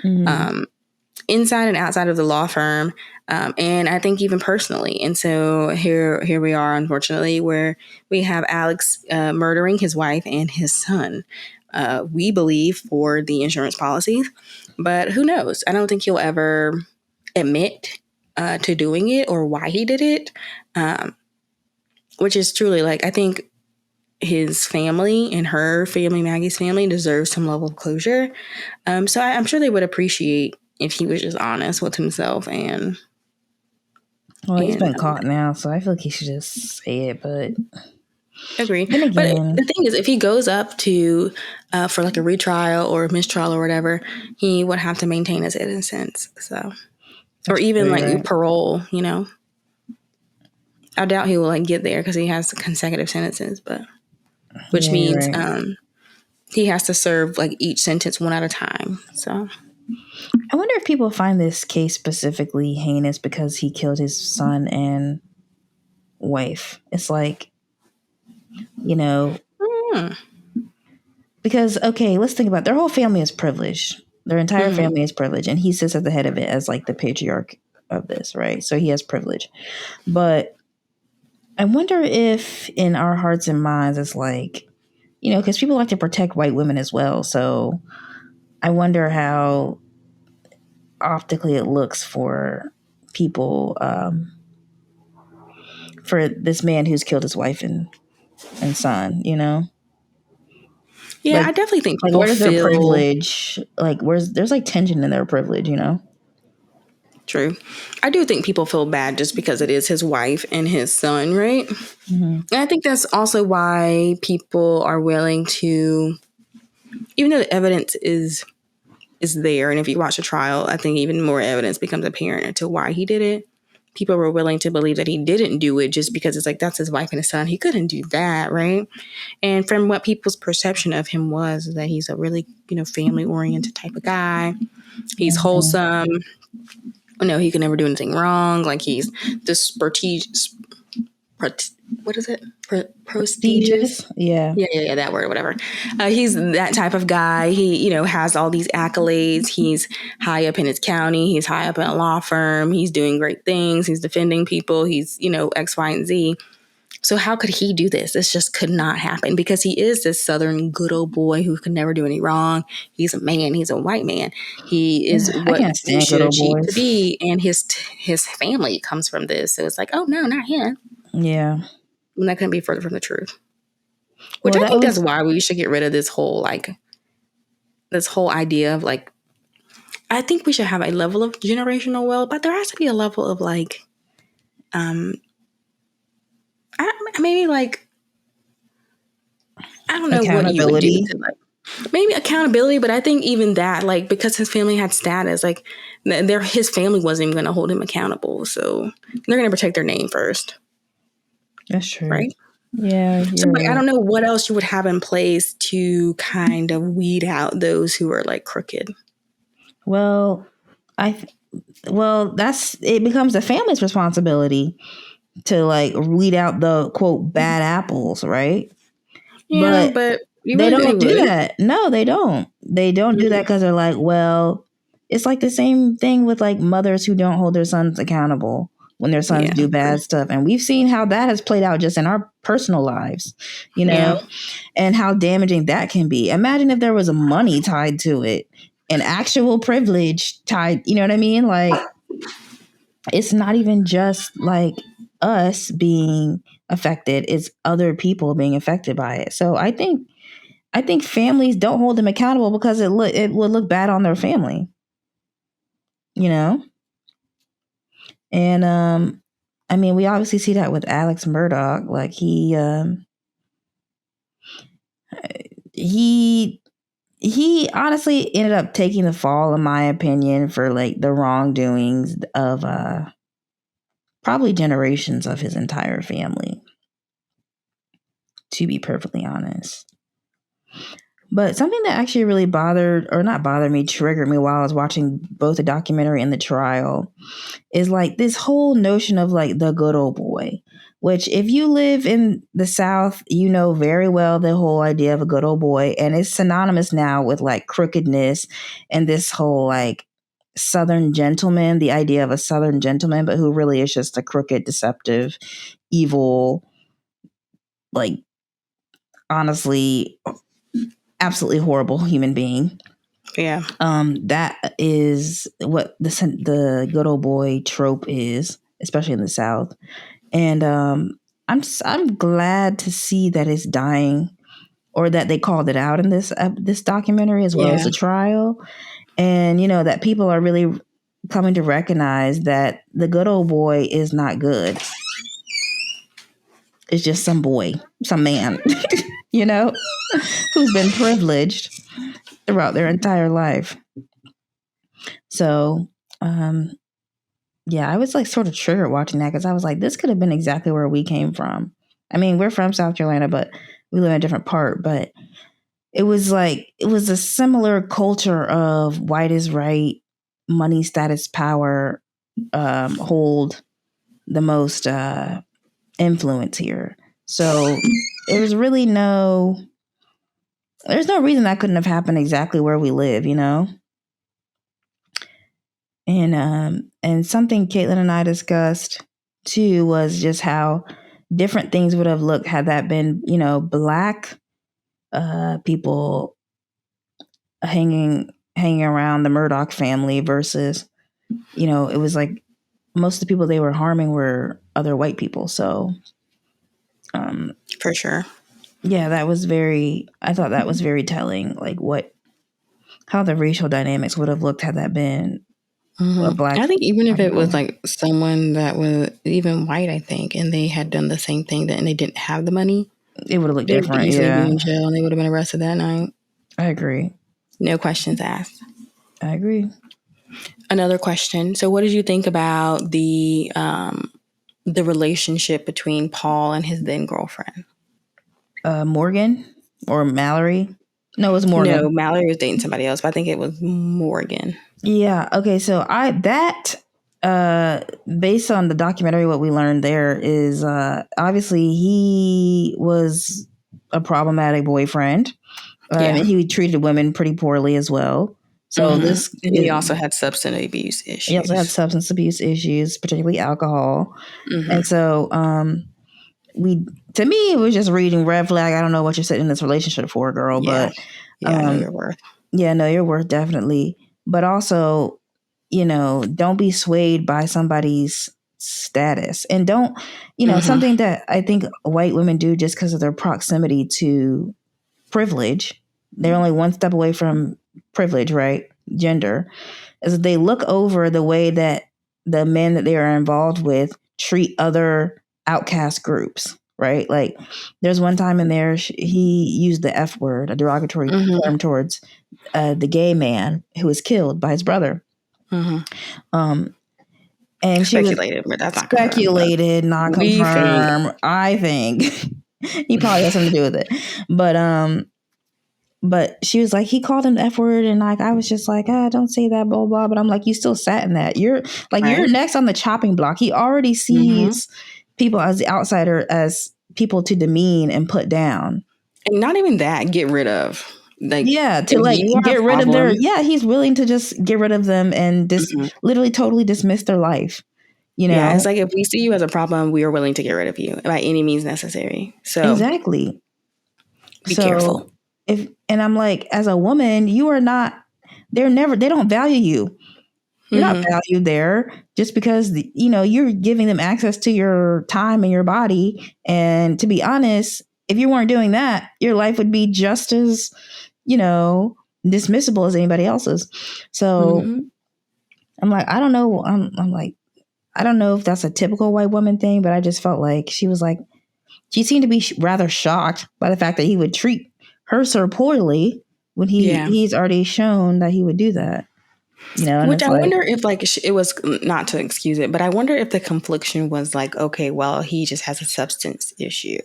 Speaker 1: Inside and outside of the law firm, and I think even personally. And so here we are, unfortunately, where we have Alex murdering his wife and his son. We believe for the insurance policies, but who knows? I don't think he'll ever admit to doing it or why he did it, which is truly I think his family and her family, Maggie's family, deserves some level of closure. So I'm sure they would appreciate if he was just honest with himself and.
Speaker 2: Well, he's been caught now, so I feel like he should just say it. But
Speaker 1: agree. But the thing is, if he goes up to for a retrial or a mistrial or whatever, he would have to maintain his innocence. So, or even parole, I doubt he will like get there because he has consecutive sentences, but which
Speaker 2: Yeah, you're
Speaker 1: means
Speaker 2: right.
Speaker 1: he has to serve like each sentence one at a time. So
Speaker 2: I wonder if people find this case specifically heinous because he killed his son and wife. It's like, you know, because okay, let's think about it. Their whole family is privileged. Their entire family is privileged, and he sits at the head of it as like the patriarch of this, right? So he has privilege. But I wonder if in our hearts and minds it's like, because people like to protect white women as well. So I wonder how optically it looks for people, for this man who's killed his wife and son,
Speaker 1: yeah,
Speaker 2: like
Speaker 1: I definitely think
Speaker 2: like
Speaker 1: people
Speaker 2: where does their
Speaker 1: feel
Speaker 2: privilege, like there's like tension in their privilege.
Speaker 1: true. I do think people feel bad just because it is his wife and his son, right?
Speaker 2: Mm-hmm.
Speaker 1: And I think that's also why people are willing to, even though the evidence is there, and if you watch the trial, I think even more evidence becomes apparent into why he did it. People were willing to believe that he didn't do it just because it's like that's his wife and his son. He couldn't do that, right? And from what people's perception of him was that he's a really, family oriented type of guy. He's
Speaker 2: Mm-hmm.
Speaker 1: wholesome. He could never do anything wrong. Like he's this what is it? Prestigious.
Speaker 2: Prestigious, yeah.
Speaker 1: Yeah, that word, whatever. He's that type of guy. He, has all these accolades. He's high up in his county. He's high up in a law firm. He's doing great things. He's defending people. He's, X, Y, and Z. So how could he do this? This just could not happen because he is this Southern good old boy who could never do any wrong. He's a man. He's a white man. He is
Speaker 2: I
Speaker 1: what
Speaker 2: can't
Speaker 1: we
Speaker 2: stand good
Speaker 1: should
Speaker 2: old
Speaker 1: achieve to
Speaker 2: boys.
Speaker 1: be, and his family comes from this. So it's like, oh no, not him.
Speaker 2: Yeah.
Speaker 1: And that couldn't be further from the truth. Which
Speaker 2: Well,
Speaker 1: I
Speaker 2: that
Speaker 1: think that's
Speaker 2: was
Speaker 1: why we should get rid of this whole idea of like, I think we should have a level of generational wealth, but there has to be a level of like, maybe like, I don't know what you would do
Speaker 2: accountability.
Speaker 1: to like, maybe accountability, but I think even that, like, because his family had status, like, his family wasn't even going to hold him accountable, so they're going to protect their name first,
Speaker 2: That's true.
Speaker 1: right?
Speaker 2: Yeah,
Speaker 1: So,
Speaker 2: you're
Speaker 1: like, I
Speaker 2: right.
Speaker 1: don't know what else you would have in place to kind of weed out those who are like crooked.
Speaker 2: Well, that's it becomes the family's responsibility to like weed out the quote bad apples, right?
Speaker 1: Yeah,
Speaker 2: But
Speaker 1: but you
Speaker 2: they
Speaker 1: really think they
Speaker 2: don't do
Speaker 1: would?
Speaker 2: that. No, they don't. They don't do that
Speaker 1: Mm-hmm.
Speaker 2: because they're like, well, it's like the same thing with like mothers who don't hold their sons accountable when their sons
Speaker 1: Yeah,
Speaker 2: do bad stuff. And we've seen how that has played out just in our personal lives,
Speaker 1: yeah,
Speaker 2: and how damaging that can be. Imagine if there was money tied to it, an actual privilege tied, you know what I mean? Like, it's not even just like us being affected, it's other people being affected by it. So I think families don't hold them accountable because it would look bad on their family, you know? And I mean, we obviously see that with Alex Murdaugh. Like he he honestly ended up taking the fall, in my opinion, for like the wrongdoings of probably generations of his entire family, to be perfectly honest. But something that actually really triggered me while I was watching both the documentary and the trial is like this whole notion of like the good old boy, which if you live in the South, you know very well the whole idea of a good old boy. And it's synonymous now with like crookedness and this whole like Southern gentleman, the idea of a Southern gentleman, but who really is just a crooked, deceptive, evil, like honestly, absolutely horrible human being.
Speaker 1: yeah.
Speaker 2: That is what the good old boy trope is, especially in the South. And I'm glad to see that it's dying, or that they called it out in this documentary as well as
Speaker 1: Yeah.
Speaker 2: the trial, and that people are really coming to recognize that the good old boy is not good. It's just some boy, some man, you know, who's been privileged throughout their entire life. So, um, Yeah, I was like sort of triggered watching that because I was like, this could have been exactly where we came from. I mean, we're from South Carolina, but we live in a different part. But it was a similar culture of white is right, money, status, power hold the most influence here. So there's really there's no reason that couldn't have happened exactly where we live, you know? And something Caitlin and I discussed too was just how different things would have looked had that been, you know, black people hanging around the Murdaugh family versus, you know, it was like most of the people they were harming were other white people. So,
Speaker 1: For sure.
Speaker 2: yeah, I thought that was very telling, like how the racial dynamics would have looked had that been a black.
Speaker 1: I think even if it
Speaker 2: people.
Speaker 1: was like someone that was even white, I think, and they had done the same thing and they didn't have the money,
Speaker 2: It would have looked
Speaker 1: they would
Speaker 2: different.
Speaker 1: easily be
Speaker 2: Yeah,
Speaker 1: in jail and they would have been arrested that night.
Speaker 2: I agree.
Speaker 1: No questions asked.
Speaker 2: I agree.
Speaker 1: Another question. So what did you think about the relationship between Paul and his then girlfriend?
Speaker 2: Morgan or Mallory? No, it was Morgan.
Speaker 1: No, Mallory was dating somebody else, but I think it was Morgan.
Speaker 2: Yeah. Okay. So based on the documentary, what we learned there is obviously he was a problematic boyfriend.
Speaker 1: Yeah.
Speaker 2: And he treated women pretty poorly as well. So
Speaker 1: And he also had substance abuse issues.
Speaker 2: He also had substance abuse issues, particularly alcohol. And so to me, it was just reading red flag. I don't know what you're sitting in this relationship for, girl, but
Speaker 1: I know your worth.
Speaker 2: Yeah, know your worth, definitely. But also, you know, don't be swayed by somebody's status, and don't, you know, something that I think white women do just because of their proximity to privilege. They're only one step away from privilege, right? Gender, is that they look over the way that the men that they are involved with treat other outcast groups, right? Like there's one time in there he used the F word, a derogatory term towards the gay man who was killed by his brother. And she
Speaker 1: speculated, but that's not
Speaker 2: speculated, not confirmed. I think he probably has something to do with it, but she was like, he called him the F word, and like I was just like, don't say that, blah blah. But I'm like, you still sat in that. You're like, you're next on the chopping block. He already sees people as the outsider, as people to demean and put down,
Speaker 1: and not even that, get rid of. Like,
Speaker 2: to like get rid of their. Yeah, he's willing to just get rid of them and literally totally dismiss their life. You know,
Speaker 1: yeah, it's like if we see you as a problem, we are willing to get rid of you by any means necessary. So
Speaker 2: exactly.
Speaker 1: Be careful.
Speaker 2: And I'm like, as a woman, you are not. They don't value you. You're not valued there just because you know you're giving them access to your time and your body. And to be honest, if you weren't doing that, your life would be just as, you know, dismissible as anybody else's. So I'm like, I don't know. I'm like, I don't know if that's a typical white woman thing, but I just felt like she seemed to be rather shocked by the fact that he would treat her so poorly when he's already shown that he would do that. You know,
Speaker 1: which I wonder if like it was, not to excuse it, but I wonder if the confliction was like, okay, well, he just has a substance issue.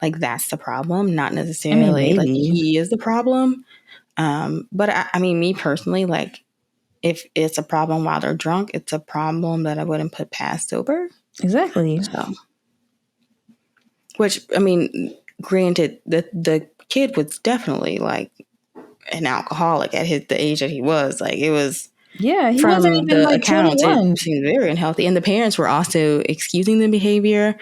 Speaker 1: Like that's the problem, not necessarily like he is the problem. But I mean, me personally, like if it's a problem while they're drunk, it's a problem that I wouldn't put past sober.
Speaker 2: Exactly.
Speaker 1: So, which I mean, granted, the kid was definitely like an alcoholic at the age that he was. Like it was.
Speaker 2: Yeah, he
Speaker 1: from
Speaker 2: wasn't even
Speaker 1: the
Speaker 2: like
Speaker 1: accounts,
Speaker 2: 21.
Speaker 1: it seemed very unhealthy. And the parents were also excusing the behavior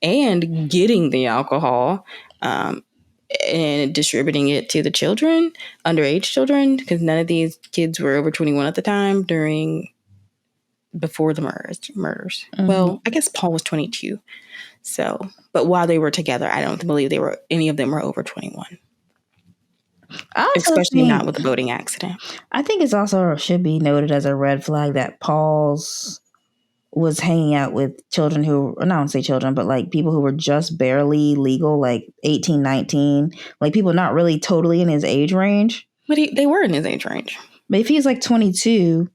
Speaker 1: and getting the alcohol and distributing it to the children, underage children, because none of these kids were over 21 at the time before the murders. Well, I guess Paul was 22. So, but while they were together, I don't believe any of them were over 21. Especially not with the boating accident.
Speaker 2: I think it's also should be noted as a red flag that Paul's was hanging out with children who, I don't say children, but like people who were just barely legal, like 18, 19, like people not really totally in his age range.
Speaker 1: But they were in his age range.
Speaker 2: But if he's like 22.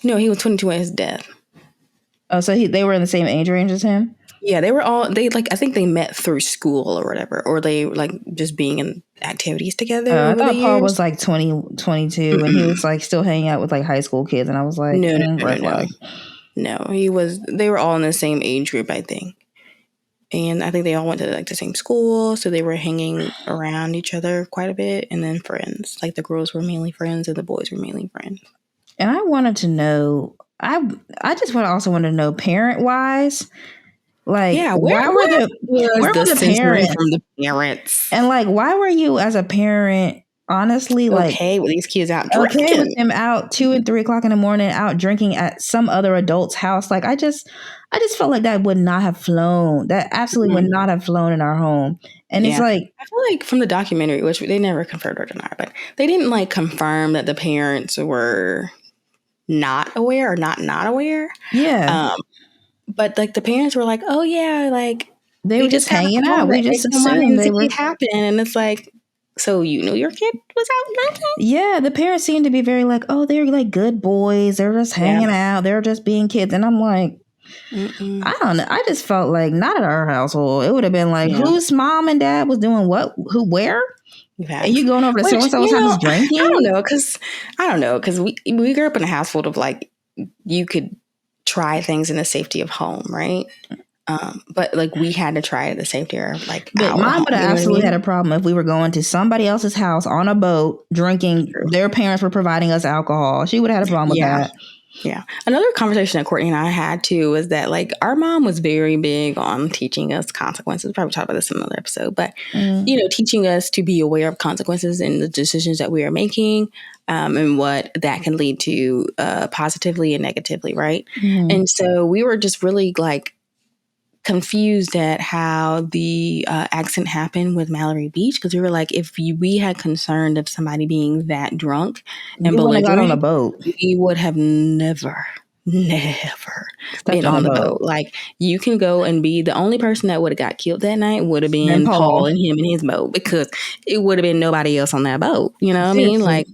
Speaker 1: No, he was 22 at his death.
Speaker 2: Oh, so they were in the same age range as him?
Speaker 1: Yeah, they were all I think they met through school or whatever, or they like just being in activities together
Speaker 2: I
Speaker 1: over the
Speaker 2: thought Paul
Speaker 1: years.
Speaker 2: was like 20, 22, and he was like still hanging out with like high school kids, and I was like,
Speaker 1: No, no, no, no,
Speaker 2: red
Speaker 1: no.
Speaker 2: flag.
Speaker 1: No, he was. They were all in the same age group, I think, and I think they all went to like the same school, so they were hanging around each other quite a bit, and then friends. Like the girls were mainly friends, and the boys were mainly friends.
Speaker 2: And I wanted to know. I just also want to know parent wise. Like,
Speaker 1: Yeah,
Speaker 2: why were the
Speaker 1: censoring
Speaker 2: parents
Speaker 1: from the parents?
Speaker 2: and like why were you as a parent honestly like
Speaker 1: Okay, with these kids out
Speaker 2: okay with
Speaker 1: drinking.
Speaker 2: them out 2 and 3 o'clock in the morning out drinking at some other adult's house? Like I just felt like that would not have flown. That absolutely would not have flown in our home. And it's
Speaker 1: Yeah,
Speaker 2: like
Speaker 1: I feel like from the documentary, which they never confirmed or denied, but they didn't like confirm that the parents were not aware or not aware.
Speaker 2: yeah,
Speaker 1: But like the parents were like, "Oh yeah, like
Speaker 2: they
Speaker 1: we
Speaker 2: were just
Speaker 1: just had a
Speaker 2: hanging
Speaker 1: call
Speaker 2: out. We
Speaker 1: that
Speaker 2: just
Speaker 1: X, Y,
Speaker 2: assumed
Speaker 1: and
Speaker 2: they
Speaker 1: Z
Speaker 2: were.
Speaker 1: happened," and it's like, so you knew your kid was out drinking?
Speaker 2: Yeah, the parents seem to be very like, oh, they're like good boys. They're just
Speaker 1: Yeah.
Speaker 2: hanging out. They're just being kids. And I'm like,
Speaker 1: Mm-mm.
Speaker 2: I don't know. I just felt like not at our household. It would have been like,
Speaker 1: Yeah.
Speaker 2: whose mom and dad was doing what, who, where?
Speaker 1: Facts.
Speaker 2: And you going over to so
Speaker 1: Which,
Speaker 2: and so's house drinking?
Speaker 1: I don't know, because we grew up in a household of like you could try things in the safety of home, right? But like we had to try it in the safety of like
Speaker 2: But
Speaker 1: our
Speaker 2: mom
Speaker 1: home.
Speaker 2: would have
Speaker 1: You know what I
Speaker 2: absolutely
Speaker 1: mean?
Speaker 2: had a problem if we were going to somebody else's house on a boat drinking.
Speaker 1: True.
Speaker 2: Their parents were providing us alcohol. She would have had a problem with
Speaker 1: Yeah.
Speaker 2: that.
Speaker 1: Yeah. Another conversation that Courtney and I had too was that like our mom was very big on teaching us consequences. We'll probably talk about this in another episode, but you know, teaching us to be aware of consequences in the decisions that we are making, and what that can lead to positively and negatively, right? And so we were just really like confused at how the accident happened with Mallory Beach, because we were like, if we had concerned of somebody being that drunk and
Speaker 2: You wouldn't have got on a
Speaker 1: belligerent,
Speaker 2: boat.
Speaker 1: we would have never
Speaker 2: Stepped
Speaker 1: been on the boat. Like you can go and be the only person that would have got killed that night would have
Speaker 2: Then
Speaker 1: been Paul
Speaker 2: Paul.
Speaker 1: and him and his boat, because it would have been nobody else on that boat. You know what I mean? Like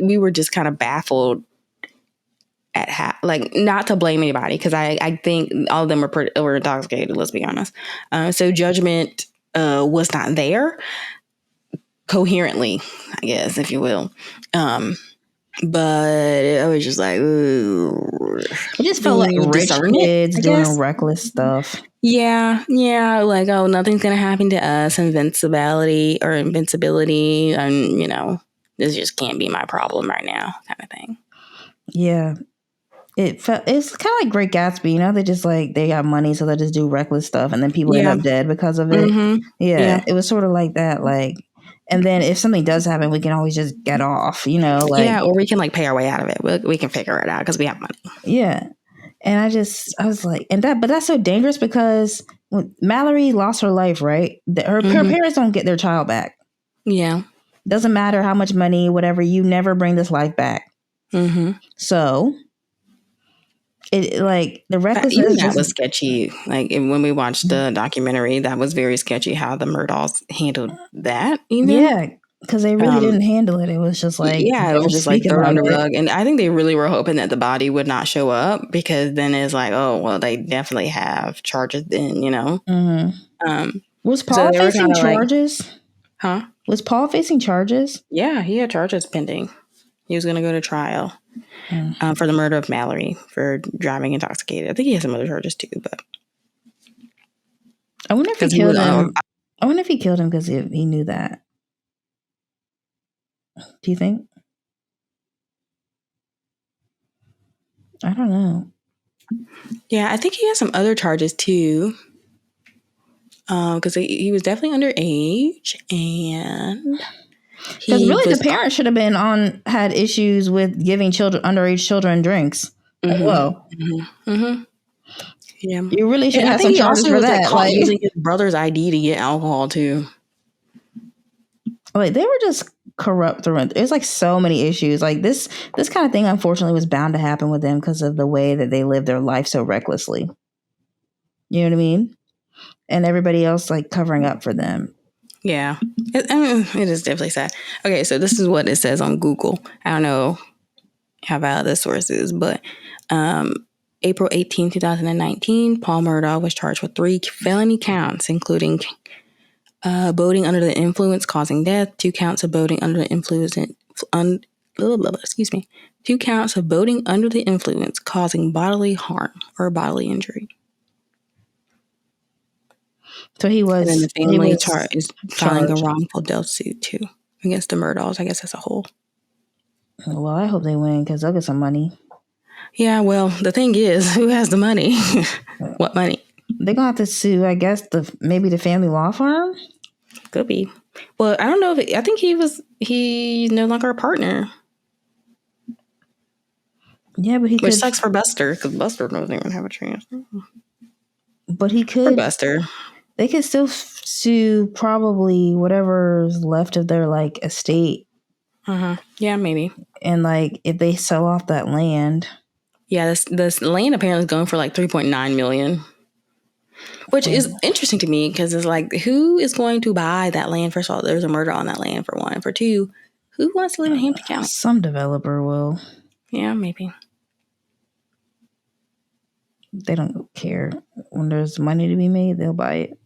Speaker 1: we were just kind of baffled at how, like, not to blame anybody, because I think all of them were intoxicated, let's be honest. So judgment was not there coherently, I guess, if you will. But I was just like, ooh,
Speaker 2: it just felt like rich kids doing reckless stuff.
Speaker 1: Yeah, like, oh, nothing's gonna happen to us, invincibility, and you know, this just can't be my problem right now, kind of thing.
Speaker 2: Yeah. It's kind of like Great Gatsby, you know. They just like they got money, so they just do reckless stuff, and then people end up dead because of it.
Speaker 1: Mm-hmm.
Speaker 2: Yeah, it was sort of like that. Like, and then if something does happen, we can always just get off, you know. Like,
Speaker 1: or we can like pay our way out of it. We can figure it out because we have money.
Speaker 2: Yeah, and I was like, but that's so dangerous, because when Mallory lost her life, right? Her parents don't get their child back.
Speaker 1: Yeah,
Speaker 2: doesn't matter how much money, whatever. You never bring this life back. So. It like the recklessness
Speaker 1: that was sketchy. Like when we watched the documentary, that was very sketchy how the Murdaughs handled that.
Speaker 2: Yeah, because they really didn't handle it. It was just like
Speaker 1: it was just like thrown on the rug, and I think they really were hoping that the body would not show up, because then it's like, oh well, they definitely have charges. Then you know,
Speaker 2: was Paul facing charges?
Speaker 1: Huh?
Speaker 2: Was Paul facing charges?
Speaker 1: Yeah, he had charges pending. He was going to go to trial. For the murder of Mallory for driving intoxicated. I think he has some other charges too, but
Speaker 2: I wonder if he killed him. I wonder if he killed him because he knew that. Do you think? I don't know.
Speaker 1: Yeah, I think he has some other charges too. Because he was definitely underage, and
Speaker 2: because really the parents should have been had issues with giving underage children drinks as well.
Speaker 1: Yeah,
Speaker 2: you really should have some charges for that.
Speaker 1: Like using his brother's ID to get alcohol too.
Speaker 2: Like they were just corrupt through it. There's like so many issues. Like this kind of thing, unfortunately, was bound to happen with them because of the way that they lived their life so recklessly. You know what I mean? And everybody else like covering up for them.
Speaker 1: Yeah, it is definitely sad. Okay, so this is what it says on Google. I don't know how valid this source is, but April 18, 2019, Paul Murdaugh was charged with 3 felony counts, including boating under the influence causing death, 2 counts of boating under the influence, 2 counts of boating under the influence causing bodily harm or bodily injury.
Speaker 2: So he was.
Speaker 1: And then the family is filing a
Speaker 2: charged.
Speaker 1: wrongful death suit too against the Murdaughs, I guess, as a whole.
Speaker 2: Well, I hope they win because they'll get some money.
Speaker 1: Yeah, well, the thing is, who has the money? What money?
Speaker 2: They're gonna have to sue, I guess, maybe the family law firm.
Speaker 1: Could be. Well, I don't know if I think he's no longer a partner.
Speaker 2: Yeah, but
Speaker 1: which sucks for Buster because Buster doesn't even have a chance.
Speaker 2: But he could.
Speaker 1: For Buster,
Speaker 2: they could still sue probably whatever's left of their like estate.
Speaker 1: Yeah, maybe.
Speaker 2: And like if they sell off that land.
Speaker 1: Yeah, this land apparently is going for like $3.9 million. Which is interesting to me because it's like, who is going to buy that land? First of all, there's a murder on that land for one. For two, who wants to live in Hampton County?
Speaker 2: Some developer will.
Speaker 1: Yeah, maybe.
Speaker 2: They don't care. When there's money to be made, they'll buy it.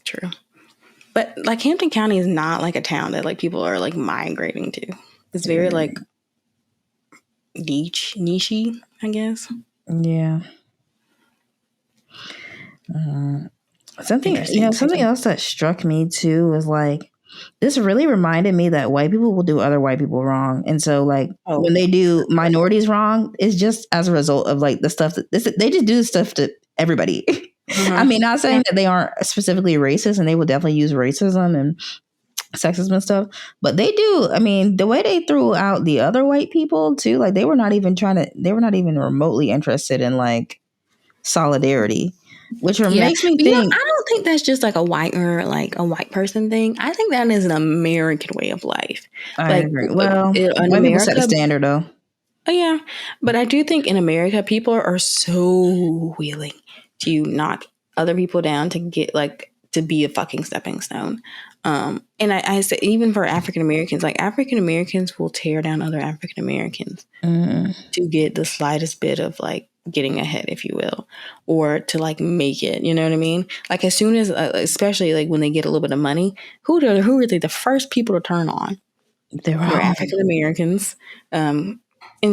Speaker 1: True. But like Hampton County is not like a town that like people are like migrating to. It's very like niche-y, I guess.
Speaker 2: Yeah. Something else that struck me too was like, this really reminded me that white people will do other white people wrong. And so like when they do minorities wrong, it's just as a result of like the stuff that they just do stuff to everybody. I mean, not saying that they aren't specifically racist and they will definitely use racism and sexism and stuff, but they do. I mean, the way they threw out the other white people too, like they were not even remotely interested in like solidarity. Which makes me think.
Speaker 1: I don't think that's just like a white person thing. I think that is an American way of life.
Speaker 2: I agree. Well, white people set a standard though.
Speaker 1: Oh yeah, but I do think in America people are so willing to knock other people down to get like to be a fucking stepping stone. And I say even for African Americans, like African Americans will tear down other African Americans to get the slightest bit of like getting ahead, if you will, or to like make it, you know what I mean? Like as soon as, especially like when they get a little bit of money, who are they the first people to turn on? They're African Americans. And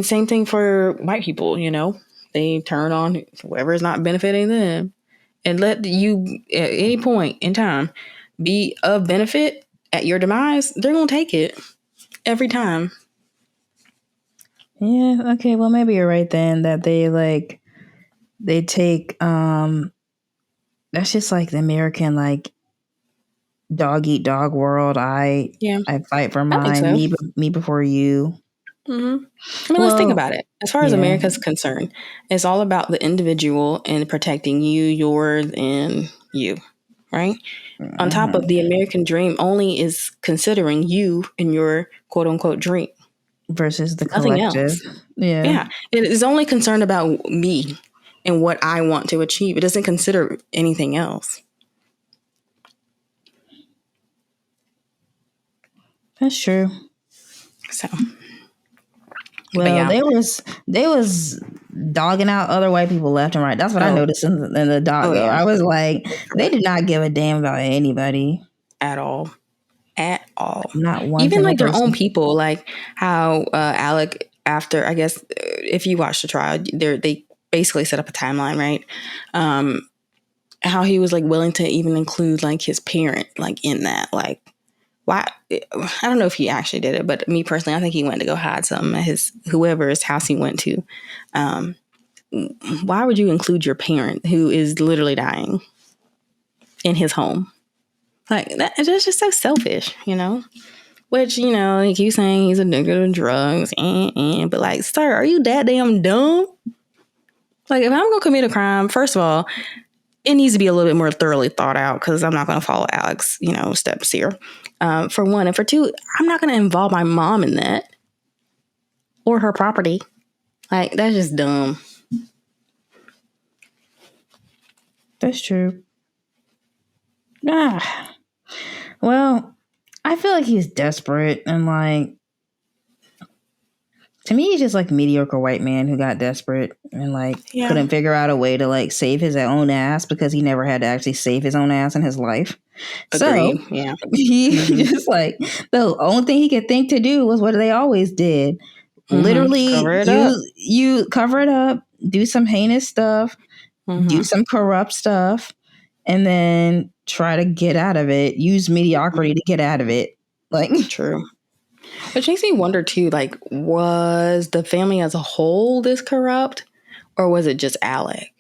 Speaker 1: same thing for white people, you know, they turn on whoever is not benefiting them and let you at any point in time be of benefit at your demise. They're going to take it every time.
Speaker 2: Yeah. Okay. Well, maybe you're right then that they take, that's just like the American, like dog eat dog world. I fight for mine, me before you.
Speaker 1: I mean, let's think about it. As far as America's concerned, it's all about the individual and protecting you, yours, and you, right? On top of the American dream only is considering you and your quote unquote dream.
Speaker 2: Versus the collective.
Speaker 1: Yeah. It is only concerned about me and what I want to achieve. It doesn't consider anything else.
Speaker 2: That's true.
Speaker 1: So,
Speaker 2: well, they was dogging out other white people left and right. That's what I noticed in the dog. I was like, they did not give a damn about anybody
Speaker 1: at all.
Speaker 2: Not one.
Speaker 1: Even like their own people, like how Alec, after I guess if you watch the trial, they basically set up a timeline, right? How he was like willing to even include like his parent like in that, like why? I don't know if he actually did it, but me personally, I think he went to go hide something at whoever's house he went to. Why would you include your parent who is literally dying in his home? Like that's just so selfish, you know. Which, you know, he keeps saying he's addicted to drugs, but like, sir, are you that damn dumb? Like, if I'm gonna commit a crime, first of all, it needs to be a little bit more thoroughly thought out because I'm not gonna follow Alex, you know, steps here. For one, and for two, I'm not gonna involve my mom in that or her property. Like, that's just dumb.
Speaker 2: That's true. Well, I feel like he's desperate and like To me, he's just like mediocre white man who got desperate and like couldn't figure out a way to like save his own ass because he never had to actually save his own ass in his life.
Speaker 1: Agreed.
Speaker 2: So he just like the only thing he could think to do was what they always did. Literally cover it up, do some heinous stuff, do some corrupt stuff, and then try to get out of it. Use mediocrity to get out of it. Like
Speaker 1: true. Which makes me wonder too, like, was the family as a whole this corrupt, or was it just Alec?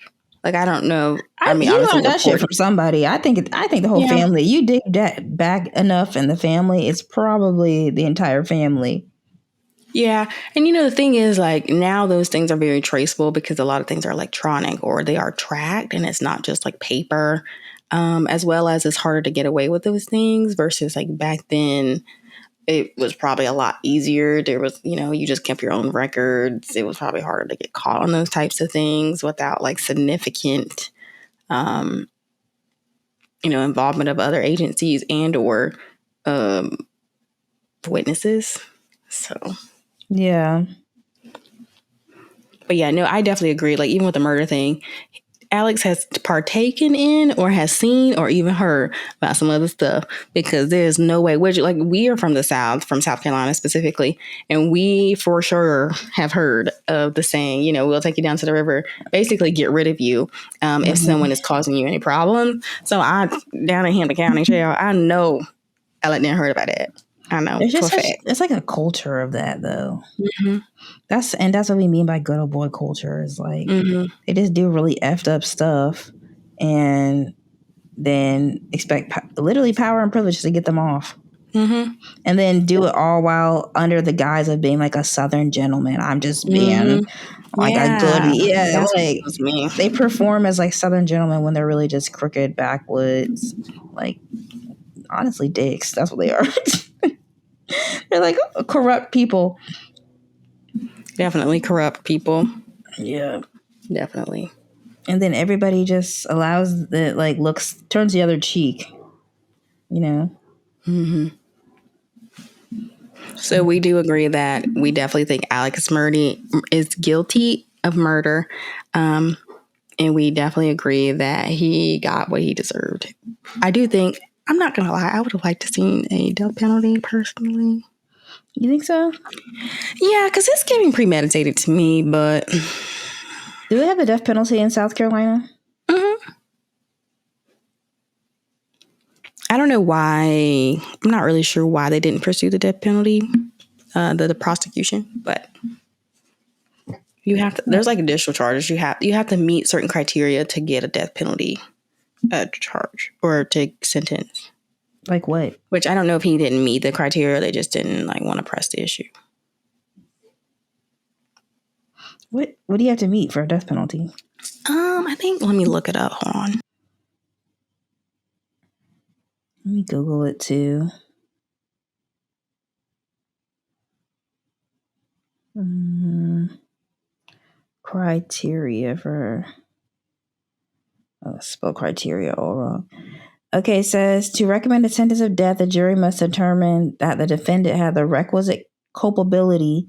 Speaker 1: Like, I don't know.
Speaker 2: I mean, you learned that shit from somebody. I think the whole family. You dig that back enough in the family, it's probably the entire family.
Speaker 1: Yeah, and the thing is, like, now those things are very traceable because a lot of things are electronic or they are tracked, and it's not just like paper. As well as it's harder to get away with those things versus like back then. It was probably a lot easier. There was, you just kept your own records. It was probably harder to get caught on those types of things without like significant, involvement of other agencies and or witnesses. So,
Speaker 2: yeah.
Speaker 1: But yeah, no, I definitely agree. Like even with the murder thing, Alex has partaken in or has seen or even heard about some other stuff because there's no way. We are from the South, from South Carolina specifically, and we for sure have heard of the saying, we'll take you down to the river, basically get rid of you if someone is causing you any problem. So down in Hampton County Jail, I know Alex didn't heard about it. I know.
Speaker 2: It's like a culture of that though. Mm-hmm. That's what we mean by good old boy culture. Is like they just do really effed up stuff and then expect literally power and privilege to get them off. Mm-hmm. And then do it all while under the guise of being like a Southern gentleman. I'm just being like a good they perform as like Southern gentlemen when they're really just crooked backwoods, like honestly dicks. That's what they are. They're like corrupt people.
Speaker 1: Definitely corrupt people.
Speaker 2: Yeah.
Speaker 1: Definitely.
Speaker 2: And then everybody just allows turns the other cheek.
Speaker 1: Mm-hmm. So we do agree that we definitely think Alex Murdaugh is guilty of murder. And we definitely agree that he got what he deserved. I do think, I'm not going to lie, I would have liked to see a death penalty personally.
Speaker 2: You think so?
Speaker 1: Yeah, because it's getting premeditated to me, but...
Speaker 2: Do they have a death penalty in South Carolina?
Speaker 1: Mm-hmm. I don't know why. I'm not really sure why they didn't pursue the death penalty, the prosecution, but you have to. There's like additional charges. You have to meet certain criteria to get a death penalty charge or to sentence.
Speaker 2: Like what?
Speaker 1: Which I don't know if he didn't meet the criteria. They just didn't want to press the issue.
Speaker 2: What do you have to meet for a death penalty?
Speaker 1: I think, let me look it up. Hold on.
Speaker 2: Let me Google it too. Criteria for... spell criteria all wrong. Okay, it says to recommend a sentence of death, the jury must determine that the defendant had the requisite culpability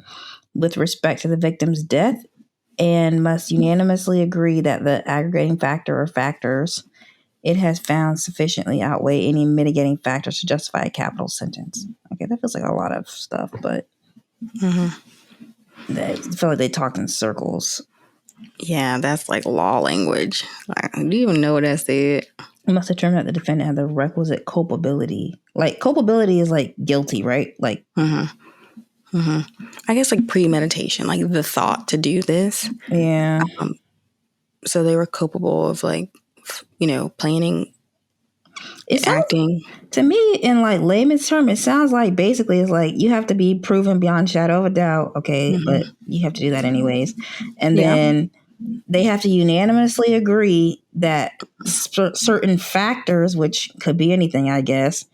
Speaker 2: with respect to the victim's death and must unanimously agree that the aggregating factor or factors it has found sufficiently outweigh any mitigating factors to justify a capital sentence. Okay, that feels like a lot of stuff, but I feel like they talked in circles.
Speaker 1: Yeah, that's like law language. Do you even know what that said?
Speaker 2: It must determine that the defendant had the requisite culpability. Like, culpability is like guilty, right? Like,
Speaker 1: I guess like premeditation, like the thought to do this.
Speaker 2: Yeah.
Speaker 1: So they were culpable of planning, acting.
Speaker 2: To me, in like layman's term, it sounds like basically it's like you have to be proven beyond shadow of a doubt. Okay, but you have to do that anyways, and then they have to unanimously agree that certain factors, which could be anything, I guess,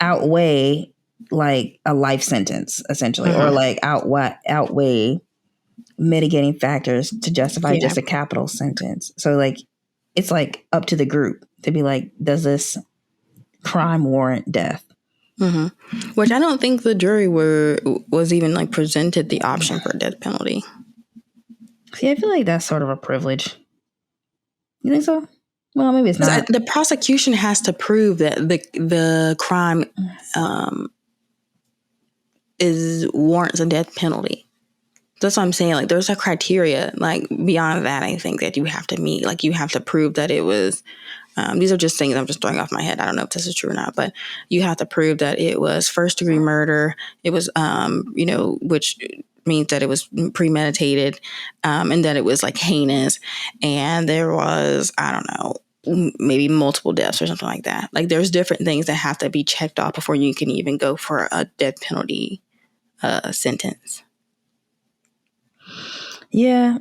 Speaker 2: outweigh like a life sentence, essentially, or like outweigh mitigating factors to justify just a capital sentence. So like, it's like up to the group to be like, does this crime warrant death?
Speaker 1: Mm-hmm. Which I don't think the jury was even like presented the option for death penalty.
Speaker 2: See, I feel like that's sort of a privilege. You think so? Well, maybe it's not.
Speaker 1: The prosecution has to prove that the crime warrants a death penalty. That's what I'm saying. Like, there's a criteria. Like, beyond that, I think that you have to meet. Like, you have to prove that it was. These are just things I'm just throwing off my head. I don't know if this is true or not, but you have to prove that it was first degree murder. It was, which means that it was premeditated, and that it was like heinous, and there was, I don't know, maybe multiple deaths or something like that. Like, there's different things that have to be checked off before you can even go for a death penalty sentence.
Speaker 2: Yeah,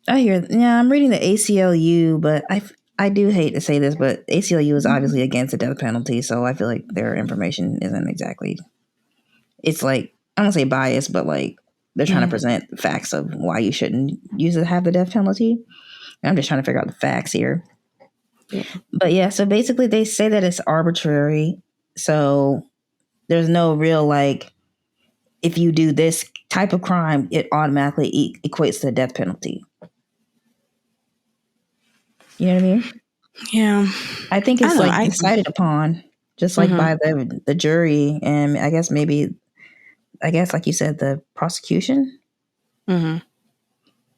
Speaker 2: I hear. Yeah, I'm reading the ACLU, but I do hate to say this, but ACLU is obviously against the death penalty, so I feel like their information isn't exactly. It's like, I don't say biased, but like they're trying to present facts of why you shouldn't have the death penalty. And I'm just trying to figure out the facts here. Yeah. But yeah, so basically they say that it's arbitrary. So there's no real like, if you do this type of crime, it automatically equates to the death penalty. You know what I mean?
Speaker 1: Yeah.
Speaker 2: I think it's decided upon just like by the jury, and I guess like you said, the prosecution.
Speaker 1: Mm-hmm.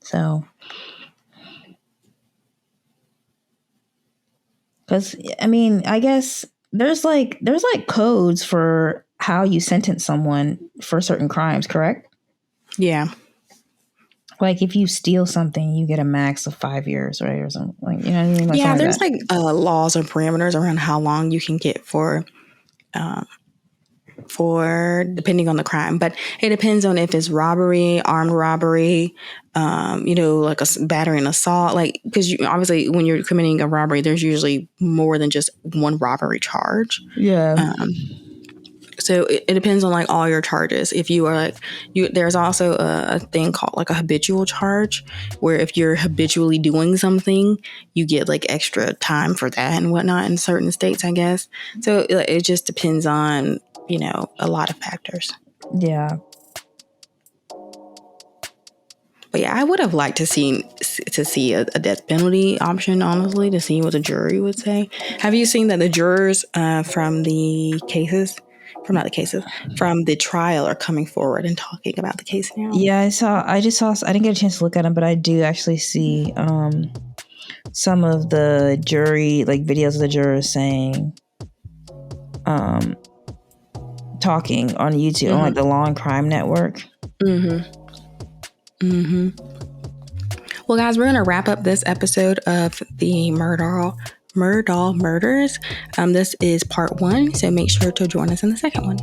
Speaker 2: So, because I mean, I guess there's like codes for how you sentence someone for certain crimes, correct?
Speaker 1: Yeah.
Speaker 2: Like if you steal something, you get a max of 5 years, right, or something. Like, you know what I mean? Like
Speaker 1: yeah, there's like laws or parameters around how long you can get for depending on the crime, but it depends on if it's robbery, armed robbery, like a battery and assault. Like, because obviously when you're committing a robbery, there's usually more than just one robbery charge.
Speaker 2: Yeah.
Speaker 1: So it depends on like all your charges. If you are like there's also a thing called like a habitual charge, where if you're habitually doing something, you get like extra time for that and whatnot in certain states, I guess. So it just depends on, a lot of factors.
Speaker 2: Yeah.
Speaker 1: But yeah, I would have liked to see a death penalty option, honestly, to see what the jury would say. Have you seen that the jurors from the trial are coming forward and talking about the case now?
Speaker 2: Yeah, I didn't get a chance to look at them, but I do actually see some of the jury, like videos of the jurors saying, talking on YouTube, on like the Law and Crime Network.
Speaker 1: Well, guys, we're going to wrap up this episode of the Murdaugh murders. This is part 1, so make sure to join us in the second one.